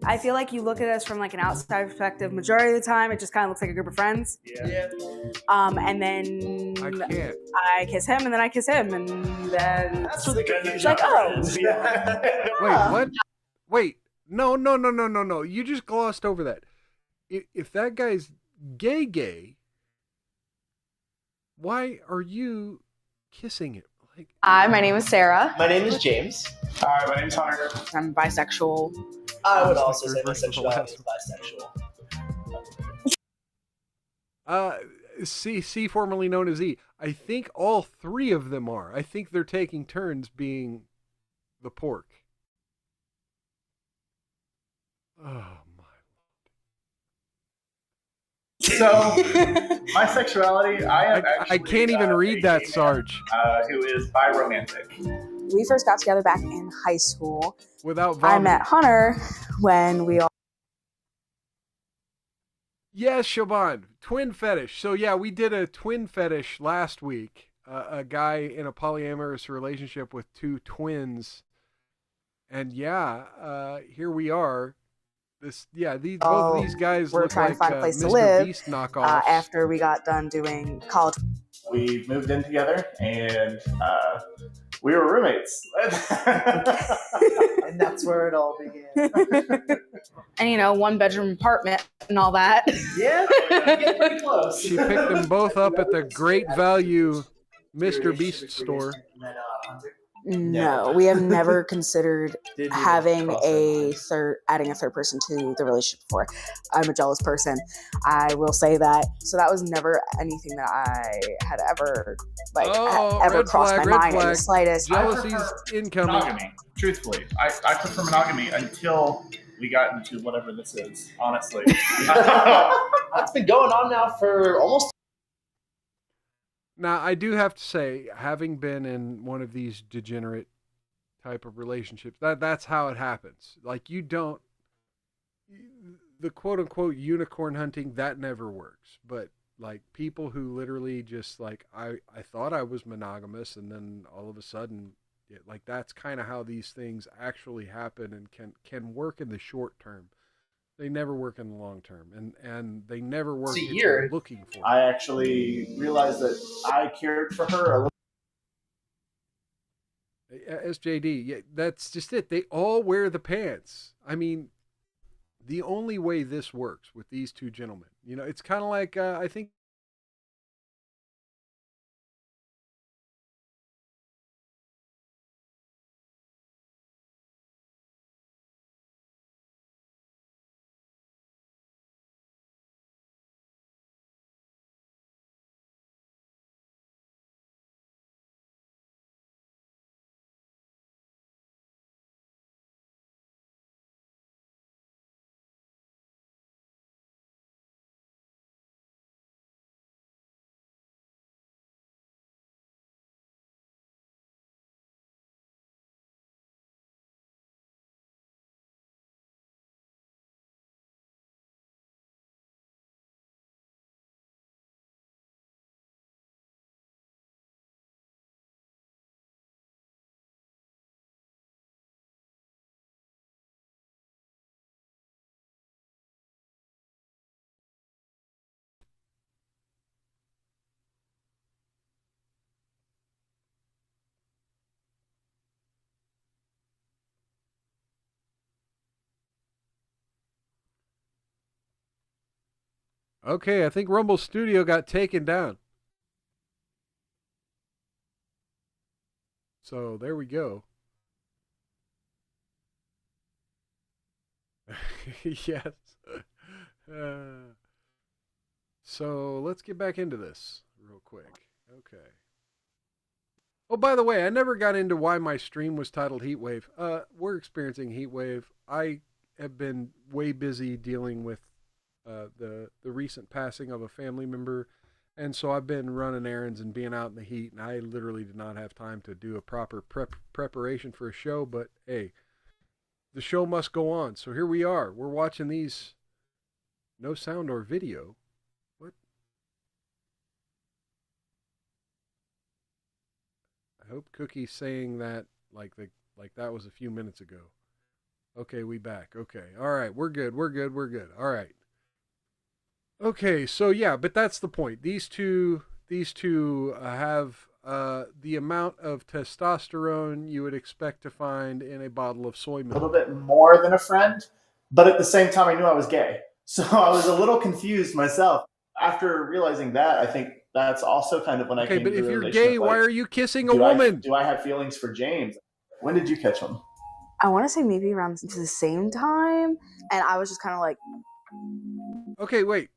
S9: I feel like you look at us from like an outside perspective. Majority of the time, it just kind of looks like a group of friends.
S10: Yeah.
S9: And then
S1: I can't.
S9: I kiss him, and then I kiss him, and then
S10: That's what the good
S9: it's like, oh,
S10: Yeah.
S1: Wait, what? Wait, no. You just glossed over that. If that guy's gay, why are you kissing him? Like,
S11: Hi, my name is Sarah.
S10: My name is James. Hi, my name is Hunter.
S9: I'm bisexual.
S10: I would also say my
S1: Versus the
S10: sexuality is bisexual.
S1: C formerly known as E. I think all 3 of them are. I think they're taking turns being the pork. Oh my.
S10: So, my sexuality,
S1: I can't even read that, Sarge.
S10: Who is bi-romantic.
S9: We first got together back in high school.
S1: Without
S9: I
S1: vomiting.
S9: met Hunter when we all
S1: Yes, Shaban, twin fetish. So yeah, we did a twin fetish last week. A guy in a polyamorous relationship with two twins, and here we are. Both of these guys
S9: we're
S1: look
S9: trying
S1: like
S9: to find a place to
S1: Mr.
S9: live
S1: Beast knockoffs.
S9: after we got done doing college.
S10: We moved in together, and we were roommates.
S11: And that's where it all began.
S9: And, one bedroom apartment and all that.
S11: Yeah, getting pretty close.
S1: She picked them both up at the Great Value Mr. Beast store.
S9: No, we have never considered
S11: Adding
S9: adding a third person to the relationship before. I'm a jealous person. I will say that. So that was never anything that I had ever
S1: red
S9: crossed
S1: flag,
S9: my
S1: red
S9: mind in
S1: flag.
S9: the slightest.
S1: Jealousy's incoming.
S10: Monogamy, truthfully. I prefer monogamy until we got into whatever this is, honestly.
S11: That's been going on now for almost.
S1: Now, I do have to say, having been in one of these degenerate type of relationships, that's how it happens. Like, the quote-unquote unicorn hunting, that never works. But, like, people who literally just, like, I thought I was monogamous, and then all of a sudden, that's kind of how these things actually happen and can work in the short term. They never work in the long term, and they never work if you're looking for it.
S10: I actually realized that I cared for her a little.
S1: SJD, yeah, that's just it. They all wear the pants. I mean, the only way this works with these two gentlemen, it's kind of like, I think, okay, I think Rumble Studio got taken down. So there we go. Yes. So let's get back into this real quick. Okay. Oh, by the way, I never got into why my stream was titled Heatwave. We're experiencing Heatwave. I have been way busy dealing with the recent passing of a family member, and so I've been running errands and being out in the heat, and I literally did not have time to do a proper preparation for a show, but hey, the show must go on. So here we are. We're watching these. No sound or video. What? I hope Cookie's saying that like that was a few minutes ago. Okay, we back. Okay. All right, we're good. All right. Okay, so yeah, but that's the point. These two have the amount of testosterone you would expect to find in a bottle of soy milk.
S10: A little bit more than a friend, but at the same time, I knew I was gay. So I was a little confused myself. After realizing that, I think that's also kind of when I came to the
S1: realization. Okay, but if
S10: realization
S1: you're gay, why are you kissing a woman?
S10: Do I have feelings for James? When did you catch him?
S9: I want to say maybe around the same time, and I was just kind of like...
S1: Okay, wait.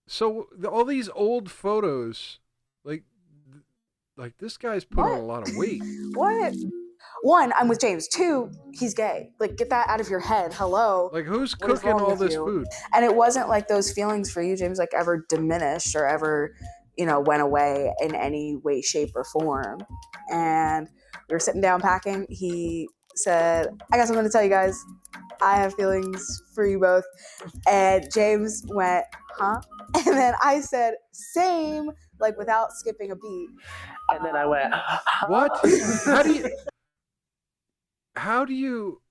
S1: So all these old photos, like this guy's put on a lot of weight.
S9: What? One, I'm with James. Two, he's gay. Like, get that out of your head. Hello.
S1: Like, who's cooking all this food?
S9: And it wasn't like those feelings for you, James, like ever diminished or ever, went away in any way, shape, or form. And we were sitting down packing. He said, I got something to tell you guys. I have feelings for you both. And James went, huh? And then I said, same, like without skipping a beat.
S11: And then I went,
S1: what? How do you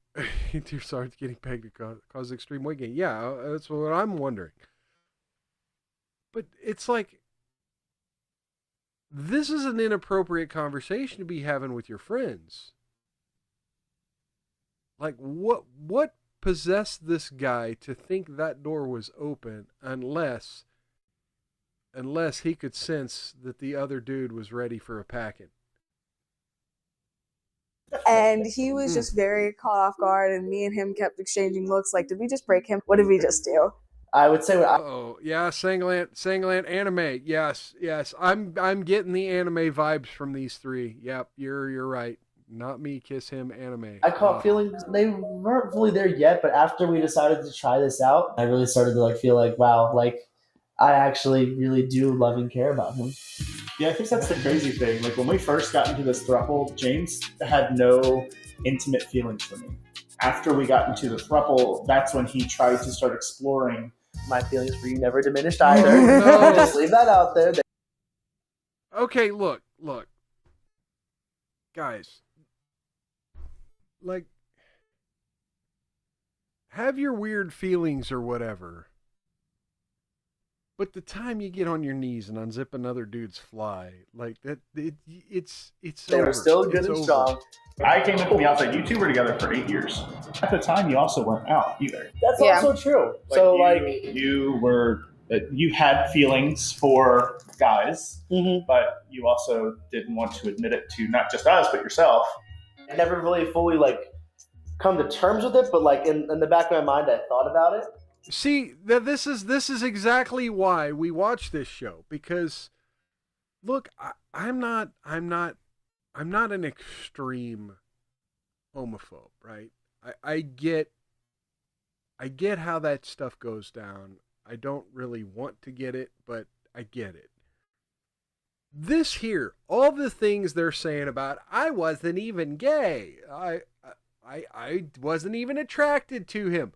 S1: you're sorry, it's getting pegged to cause extreme weight gain. Yeah, that's what I'm wondering. But it's like, this is an inappropriate conversation to be having with your friends. Like, what possessed this guy to think that door was open unless he could sense that the other dude was ready for a packing?
S9: And he was just very caught off guard, and me and him kept exchanging looks like, did we just break him? What did we just do?
S11: I would say...
S1: Oh, yeah, Sanglant anime. Yes. I'm getting the anime vibes from these three. Yep, you're right. Not me, kiss him, anime.
S11: I caught feelings, they weren't fully there yet, but after we decided to try this out, I really started to feel like, wow, I actually really do love and care about him.
S10: Yeah, I think that's the crazy thing. Like when we first got into this throuple, James had no intimate feelings for me. After we got into the throuple, that's when he tried to start exploring.
S11: My feelings for you never diminished either. No. Just leave that out there.
S1: Okay, look. Guys, have your weird feelings or whatever. But the time you get on your knees and unzip another dude's fly, it's
S11: they
S1: over.
S11: Were still good and strong.
S10: I came in from the outside. You two were together for 8 years. At the time, you also weren't out either.
S11: That's also true.
S10: You had feelings for guys, but you also didn't want to admit it to not just us, but yourself.
S11: I never really fully come to terms with it, but in the back of my mind, I thought about it.
S1: See, this is exactly why we watch this show, because look, I'm not an extreme homophobe, right? I get how that stuff goes down. I don't really want to get it, but I get it. This here, all the things they're saying about I wasn't even gay. I wasn't even attracted to him.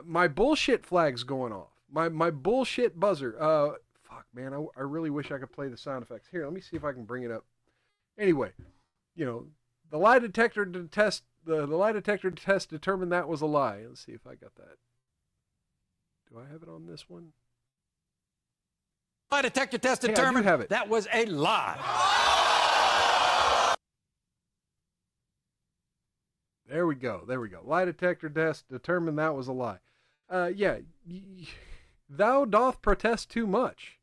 S1: My bullshit flag's going off. My bullshit buzzer. Fuck, man. I really wish I could play the sound effects. Here, let me see if I can bring it up. Anyway, the lie detector test. The lie detector test determined that was a lie. Let's see if I got that. Do I have it on this one?
S12: Lie detector test determined that was a lie.
S1: There we go. Lie detector test determined that was a lie. Yeah. Thou doth protest too much.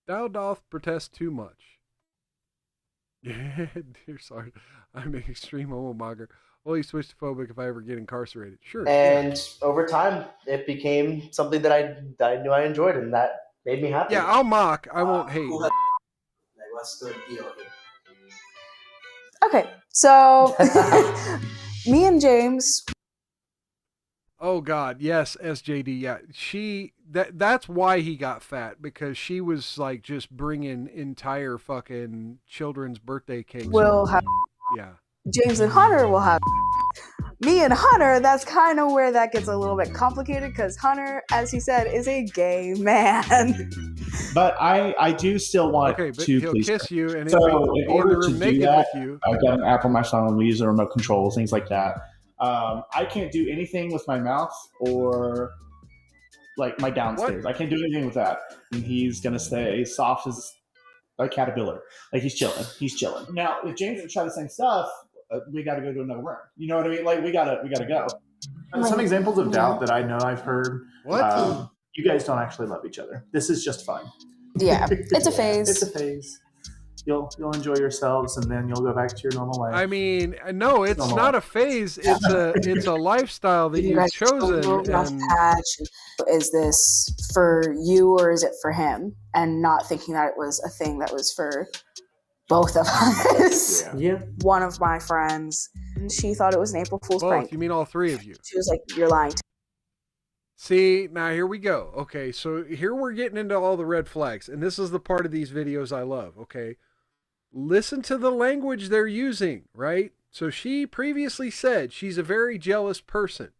S1: Thou doth protest too much. Dear sorry. I'm an extreme homomonger. Only switchophobic if I ever get incarcerated. Sure.
S11: And over time, it became something that I knew I enjoyed, and that made me happy.
S1: Yeah, I'll mock. I won't hate.
S11: What's the deal here?
S9: Okay, so me and James.
S1: Oh God, yes, SJD. Yeah, that's why he got fat, because she was just bringing entire fucking children's birthday cakes.
S9: We'll have.
S1: Yeah.
S9: James and Hunter will have. Me and Hunter, that's kind of where that gets a little bit complicated, because Hunter, as he said, is a gay man.
S10: But I do still want
S1: to
S10: he'll
S1: please kiss you, and
S10: so in order to do that,
S1: with you.
S10: I've got an Apple Watch on. We use the remote control, things like that. I can't do anything with my mouth or my downstairs. I can't do anything with that. And he's gonna stay soft as a caterpillar. He's chilling. Now, if James would try the same stuff, we got to go to another room. You know what I mean? We gotta go. Some examples of doubt that I know I've heard.
S1: What?
S10: You guys don't actually love each other. This is just fun.
S9: Yeah, it's a phase.
S10: It's a phase. You'll enjoy yourselves, and then you'll go back to your normal life.
S1: I mean, no, it's not a phase. It's a lifestyle that you've chosen.
S9: And... Is this for you or is it for him? And not thinking that it was a thing that was for both of us.
S11: Yeah.
S9: One of my friends, she thought it was an April Fool's prank.
S1: You mean all three of you?
S9: She was like, "You're lying."
S1: See, now here we go. Okay, so here we're getting into all the red flags, and this is the part of these videos I love. Okay. Listen to the language they're using, right? So she previously said she's a very jealous person.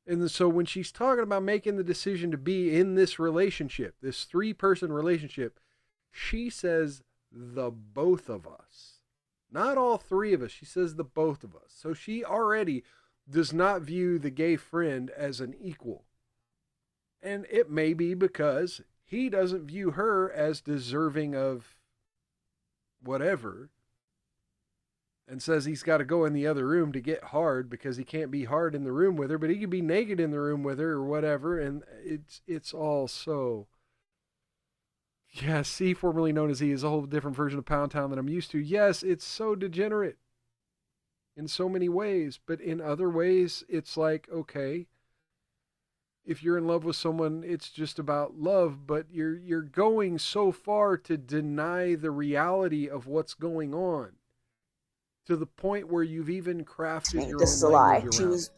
S1: And so when she's talking about making the decision to be in this relationship, this 3-person relationship, she says the both of us. Not all 3 of us. She says the both of us. So she already does not view the gay friend as an equal. And it may be because he doesn't view her as deserving of whatever, and says he's got to go in the other room to get hard because he can't be hard in the room with her, but he can be naked in the room with her or whatever. And it's all so, yeah, C, formerly known as E, is a whole different version of Pound Town than I'm used to. Yes, it's so degenerate in so many ways, but in other ways, it's like, okay, if you're in love with someone, it's just about love, but you're going so far to deny the reality of what's going on, to the point where you've even crafted your
S9: This
S1: own
S9: is a lie.
S1: language
S9: She
S1: around
S9: was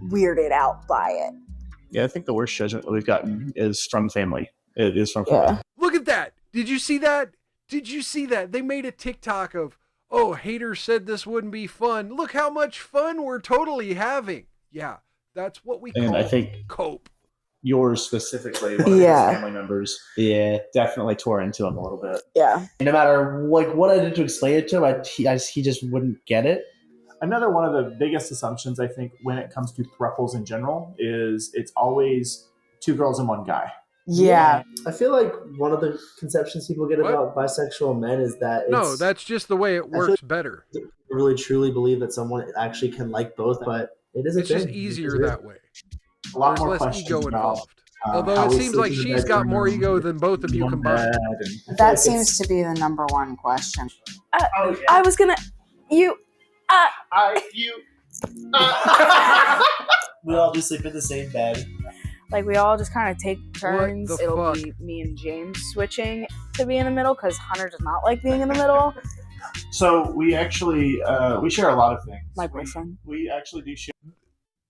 S9: weirded out by it.
S10: Yeah, I think the worst judgment that we've gotten is from family. It is from family.
S9: Yeah.
S1: Look at that. Did you see that? Did you see that? They made a TikTok of, oh, haters said this wouldn't be fun. Look how much fun we're totally having. Yeah, that's what we
S10: And
S1: call
S10: I think
S1: cope.
S10: Yours specifically, one of his family members, definitely tore into him a little bit.
S9: Yeah.
S11: No matter like what I did to explain it to him, he just wouldn't get it.
S10: Another one of the biggest assumptions I think when it comes to thruples in general is it's always 2 girls and 1 guy.
S9: Yeah.
S11: I feel like one of the conceptions people get about bisexual men is that it's,
S1: No, that's just the way it works better.
S11: I really truly believe that someone actually can like both, but it isn't.
S1: It's just easier that way.
S10: A lot
S1: There's
S10: more
S1: less
S10: questions
S1: ego
S10: about,
S1: involved. Although
S10: how
S1: it
S10: we
S1: seems
S10: sleep
S1: like
S10: in the
S1: she's got more
S10: bedroom,
S1: ego than both of you
S10: on
S1: combined.
S10: bed, and-
S9: That seems to be the number one question.
S10: Oh, yeah.
S9: I was gonna,
S10: you.
S11: We all just sleep in the same bed.
S9: like we all just kind of take turns.
S1: the
S9: It'll
S1: fuck?
S9: be me and James switching to be in the middle because Hunter does not like being in the middle.
S10: So we actually we share a lot of things.
S9: My boyfriend.
S10: We actually do share.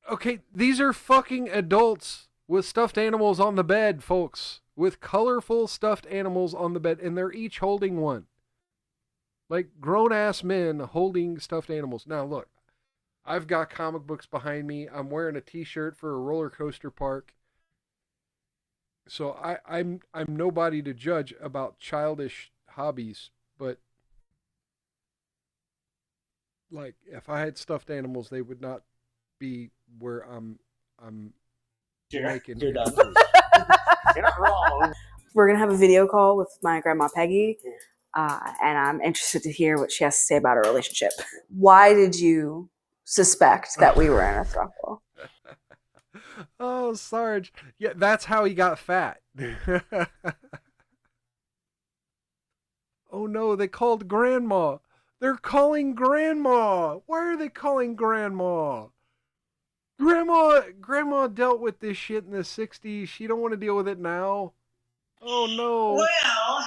S1: Okay, these are fucking adults with stuffed animals on the bed, folks. With colorful stuffed animals on the bed, and they're each holding one. Like grown-ass men holding stuffed animals. Now, look, I've got comic books behind me. I'm wearing a t-shirt for a roller coaster park. So I'm nobody to judge about childish hobbies, but like if I had stuffed animals, they would not be where I'm making.
S11: You're done.
S10: You're not wrong.
S9: We're gonna have a video call with my grandma Peggy, and I'm interested to hear what she has to say about our relationship. Why did you suspect that we were in a throuple?
S1: Oh, Sarge. Yeah, that's how he got fat. Oh no, they called Grandma. They're calling Grandma. Why are they calling Grandma? Grandma dealt with this shit in the 60s. She don't want to deal with it now. Oh no.
S13: Well,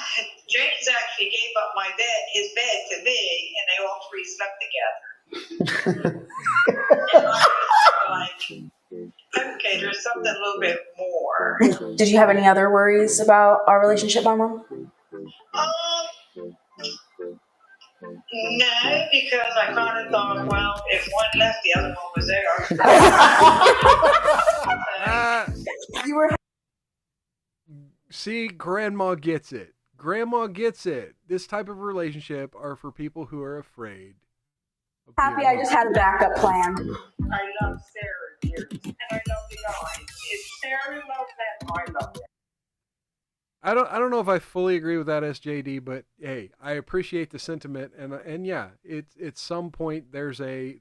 S13: James actually gave up his bed to me, and they all 3 slept together. And I was like, okay, there's something a little bit more.
S9: Did you have any other worries about our relationship, Mama?
S13: No, because I kind of thought, well, if one left, the other one was there.
S9: You were.
S1: See, Grandma gets it. Grandma gets it. This type of relationship are for people who are afraid.
S9: Happy I just had a backup plan.
S13: I love Sarah, dear, and I love the guys. If Sarah loves them, I love them.
S1: I don't know if I fully agree with that, SJD, but hey, I appreciate the sentiment, and yeah, it's at some point there's an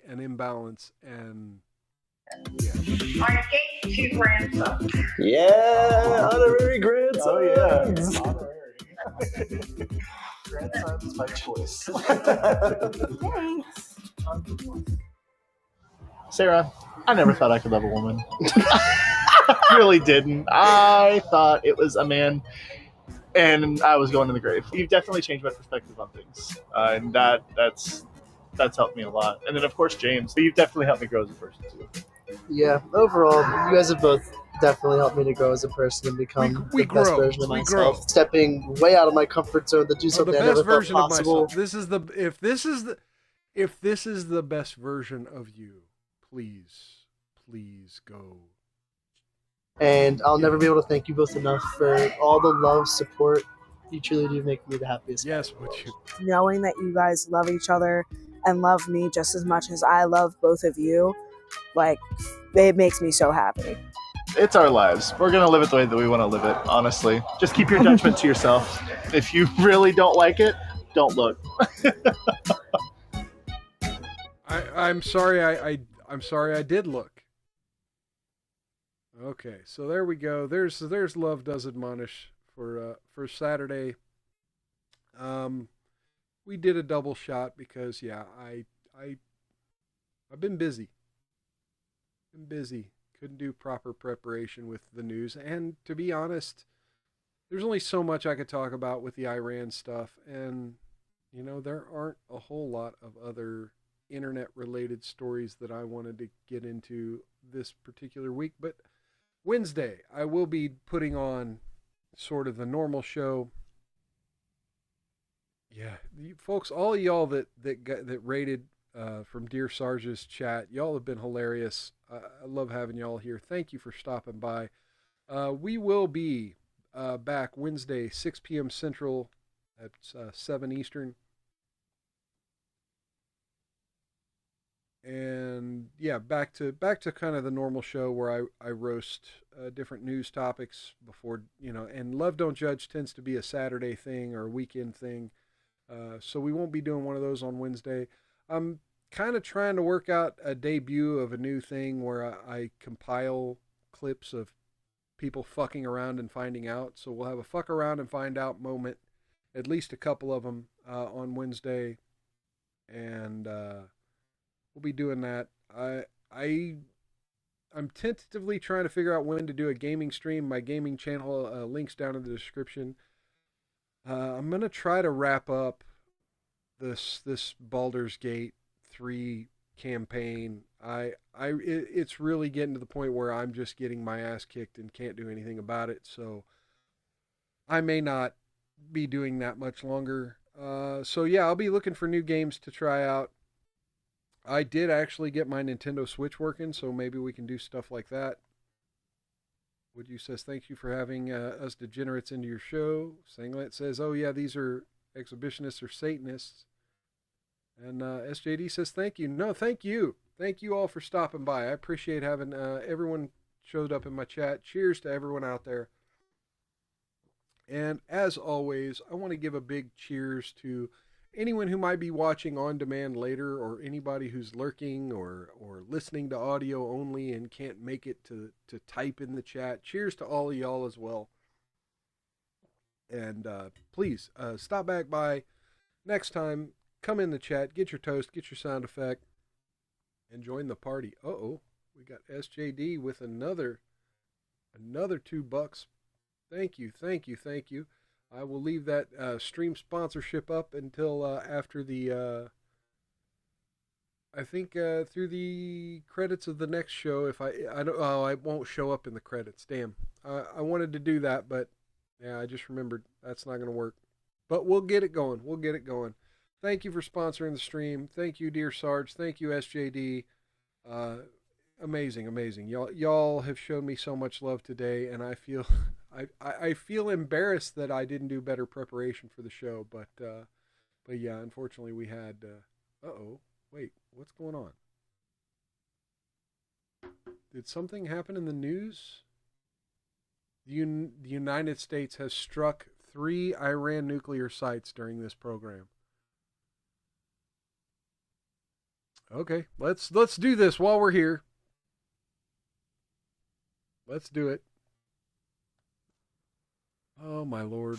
S1: imbalance, and yeah.
S13: I gave 2 grandsons.
S11: Yeah, honorary grandsons.
S10: Oh yeah. Grandsons by choice.
S9: Thanks.
S10: Sarah, I never thought I could love a woman. I really didn't. I thought it was a man, and I was going to the grave. You've definitely changed my perspective on things, and that's helped me a lot. And then, of course, James, you've definitely helped me grow as a person too.
S11: Yeah, overall, you guys have both definitely helped me to grow as a person and become
S1: We
S11: the best
S1: grow.
S11: version of
S1: We
S11: myself.
S1: grow.
S11: Stepping way out of my comfort zone to do something
S1: the
S11: I
S1: best
S11: never thought
S1: version of
S11: possible.
S1: myself. If this is the best version of you, please please go.
S11: And I'll never be able to thank you both enough for all the love, support. You truly do make me the happiest.
S1: Yes, would you?
S9: Knowing that you guys love each other and love me just as much as I love both of you, like, it makes me so happy.
S10: It's our lives. We're going to live it the way that we want to live it, honestly. Just keep your judgment to yourself. If you really don't like it, don't look.
S1: I'm sorry. I'm sorry I did look. Okay, so there we go. There's Love Does Admonish for Saturday. We did a double shot because I've been busy. Couldn't do proper preparation with the news, and to be honest, there's only so much I could talk about with the Iran stuff, and there aren't a whole lot of other internet-related stories that I wanted to get into this particular week. But Wednesday, I will be putting on sort of the normal show. Yeah, folks, all of y'all that rated from Dear Sarge's chat, y'all have been hilarious. I love having y'all here. Thank you for stopping by. We will be back Wednesday, 6 p.m. Central at 7 Eastern. And yeah, back to kind of the normal show where I roast different news topics before, and Love Don't Judge tends to be a Saturday thing or a weekend thing. So we won't be doing one of those on Wednesday. I'm kind of trying to work out a debut of a new thing where I compile clips of people fucking around and finding out. So we'll have a fuck around and find out moment, at least a couple of them on Wednesday. And we'll be doing that. I'm tentatively trying to figure out when to do a gaming stream. My gaming channel links down in the description. I'm gonna try to wrap up this Baldur's Gate 3 campaign. It's really getting to the point where I'm just getting my ass kicked and can't do anything about it. So I may not be doing that much longer. So yeah, I'll be looking for new games to try out. I did actually get my Nintendo Switch working, so maybe we can do stuff like that. Would you says, thank you for having us degenerates into your show. Singlet says, oh yeah, these are exhibitionists or Satanists. And SJD says, thank you. No, thank you. Thank you all for stopping by. I appreciate having everyone showed up in my chat. Cheers to everyone out there. And as always, I want to give a big cheers to anyone who might be watching on demand later, or anybody who's lurking or listening to audio only and can't make it to type in the chat. Cheers to all of y'all as well. And please stop back by next time. Come in the chat, get your toast, get your sound effect, and join the party. Uh-oh, we got SJD with another $2. Thank you. I will leave that stream sponsorship up until after the, I think through the credits of the next show. If I won't show up in the credits. Damn. I wanted to do that, but yeah, I just remembered that's not going to work. But we'll get it going. Thank you for sponsoring the stream. Thank you, Dear Sarge. Thank you, SJD. Amazing. Y'all have shown me so much love today, and I feel I feel embarrassed that I didn't do better preparation for the show, but yeah, unfortunately we had wait, what's going on? Did something happen in the news? The United States has struck 3 Iran nuclear sites during this program. Okay, let's do this while we're here. Let's do it. Oh my lord.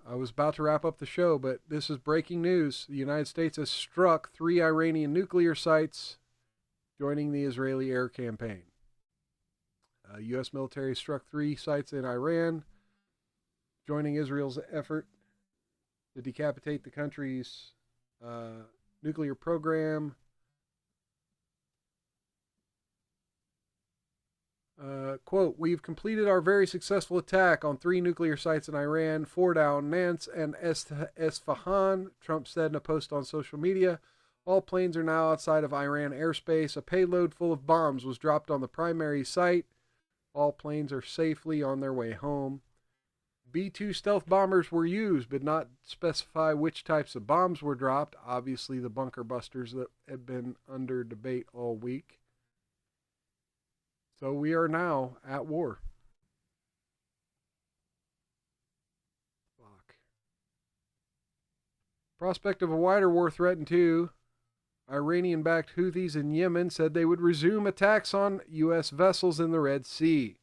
S1: I was about to wrap up the show, but this is breaking news. The United States has struck 3 Iranian nuclear sites, joining the Israeli air campaign. U.S. military struck 3 sites in Iran, joining Israel's effort to decapitate the country's nuclear program. Quote, we've completed our very successful attack on 3 nuclear sites in Iran, Fordow, Nance, and Esfahan, Trump said in a post on social media. All planes are now outside of Iran airspace. A payload full of bombs was dropped on the primary site. All planes are safely on their way home. B-2 stealth bombers were used, but not specify which types of bombs were dropped. Obviously, the bunker busters that have been under debate all week. So we are now at war. Fuck. Prospect of a wider war threatened too. Iranian-backed Houthis in Yemen said they would resume attacks on U.S. vessels in the Red Sea.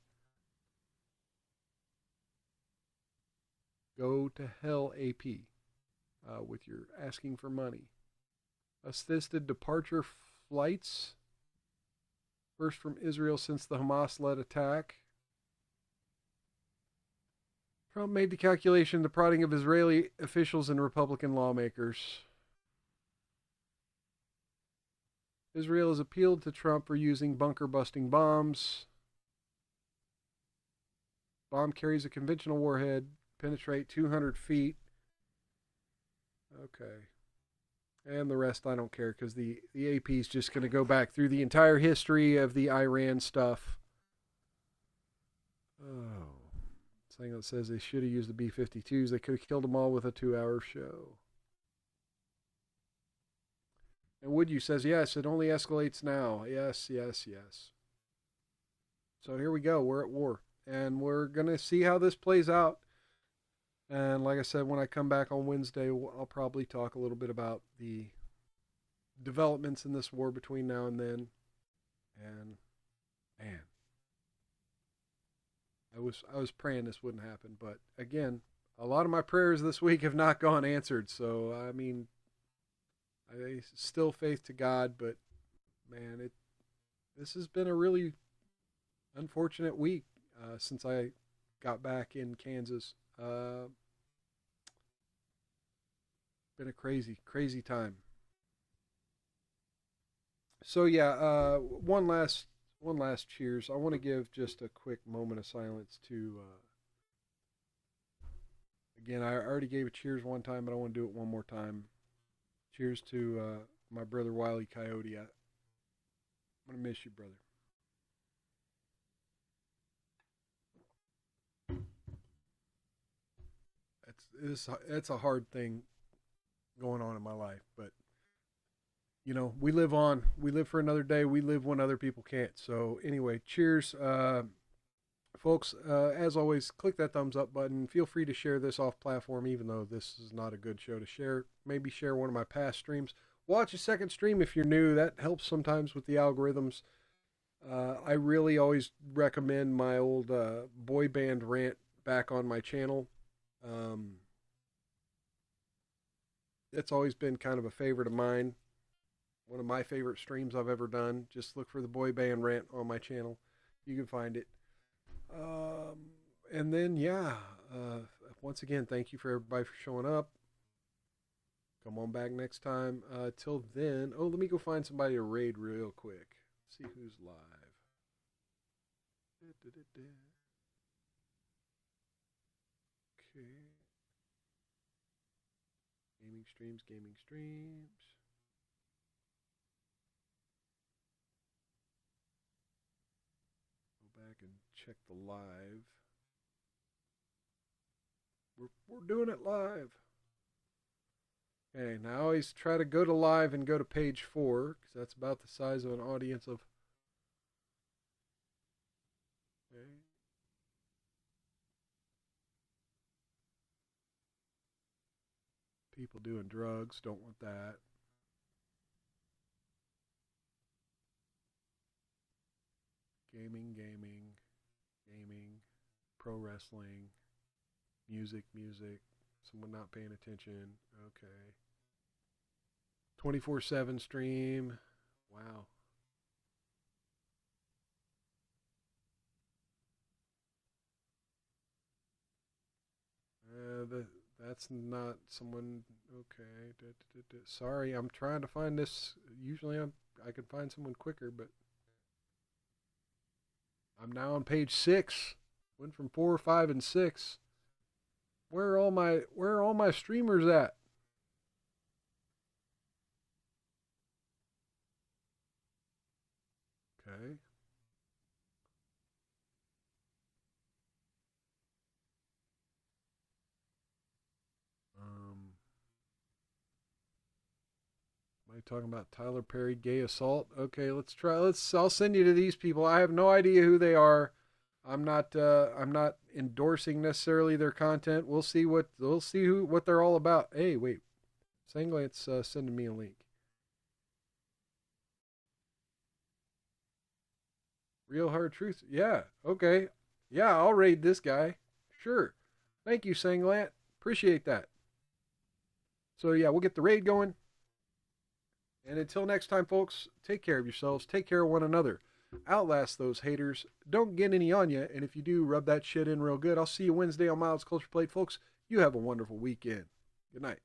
S1: Go to hell, AP, with your asking for money. Assisted departure flights. First from Israel since the Hamas-led attack. Trump made the calculation, the prodding of Israeli officials and Republican lawmakers. Israel has appealed to Trump for using bunker-busting bombs. Bomb carries a conventional warhead. Penetrate 200 feet. Okay. And the rest I don't care because the AP is just going to go back through the entire history of the Iran stuff. Oh. Thing that says they should have used the B-52s. They could have killed them all with a 2-hour show. And Woodyu says, yes, it only escalates now. Yes, yes, yes. So here we go. We're at war. And we're going to see how this plays out. And like I said, when I come back on Wednesday, I'll probably talk a little bit about the developments in this war between now and then. And, man, I was praying this wouldn't happen. But, again, a lot of my prayers this week have not gone answered. So, I mean, I still faith to God. But, man, this has been a really unfortunate week since I got back in Kansas. Been a crazy time. So yeah, one last cheers. I want to give just a quick moment of silence to. Again, I already gave a cheers one time, but I want to do it one more time. Cheers to my brother Wiley Coyote. I'm gonna miss you, brother. It's a hard thing going on in my life, but you know, we live on. We live for another day. We live when other people can't. So anyway, cheers, folks. As always, click that thumbs up button. Feel free to share this off platform, even though this is not a good show to share. Maybe share one of my past streams. Watch a second stream if you're new. That helps sometimes with the algorithms. I really always recommend my old boy band rant back on my channel. It's always been kind of a favorite of mine. One of my favorite streams I've ever done. Just look for the boy band rant on my channel. You can find it. And then, yeah, once again, thank you for everybody for showing up. Come on back next time. Till then, let me go find somebody to raid real quick. See who's live. Okay. Gaming streams. Go back and check the live. We're doing it live. Okay, now I always try to go to live and go to page 4, because that's about the size of an audience of... Okay. People doing drugs, don't want that. Gaming, pro wrestling, music, someone not paying attention, okay. 24/7 stream, wow. That's not someone, okay. Sorry, I'm trying to find this. Usually I can find someone quicker, but I'm now on page 6. Went from 4, 5, and 6. Where are all my streamers at? Somebody talking about Tyler Perry gay assault. Okay, let's try. I'll send you to these people. I have no idea who they are. I'm not endorsing necessarily their content. We'll see what they're all about. Hey, wait. Sanglant's sending me a link. Real Hard Truth. Yeah, okay. Yeah, I'll raid this guy. Sure. Thank you, Sanglant. Appreciate that. So yeah, we'll get the raid going. And until next time, folks, take care of yourselves. Take care of one another. Outlast those haters. Don't get any on you. And if you do, rub that shit in real good. I'll see you Wednesday on Miles Culture Plate, folks. You have a wonderful weekend. Good night.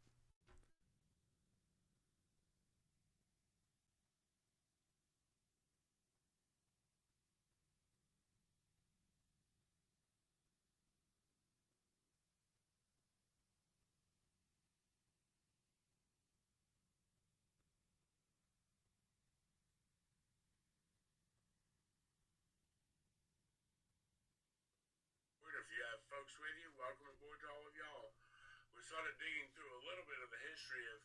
S14: If you have folks with you, welcome aboard to all of y'all. We're sort of digging through a little bit of the history of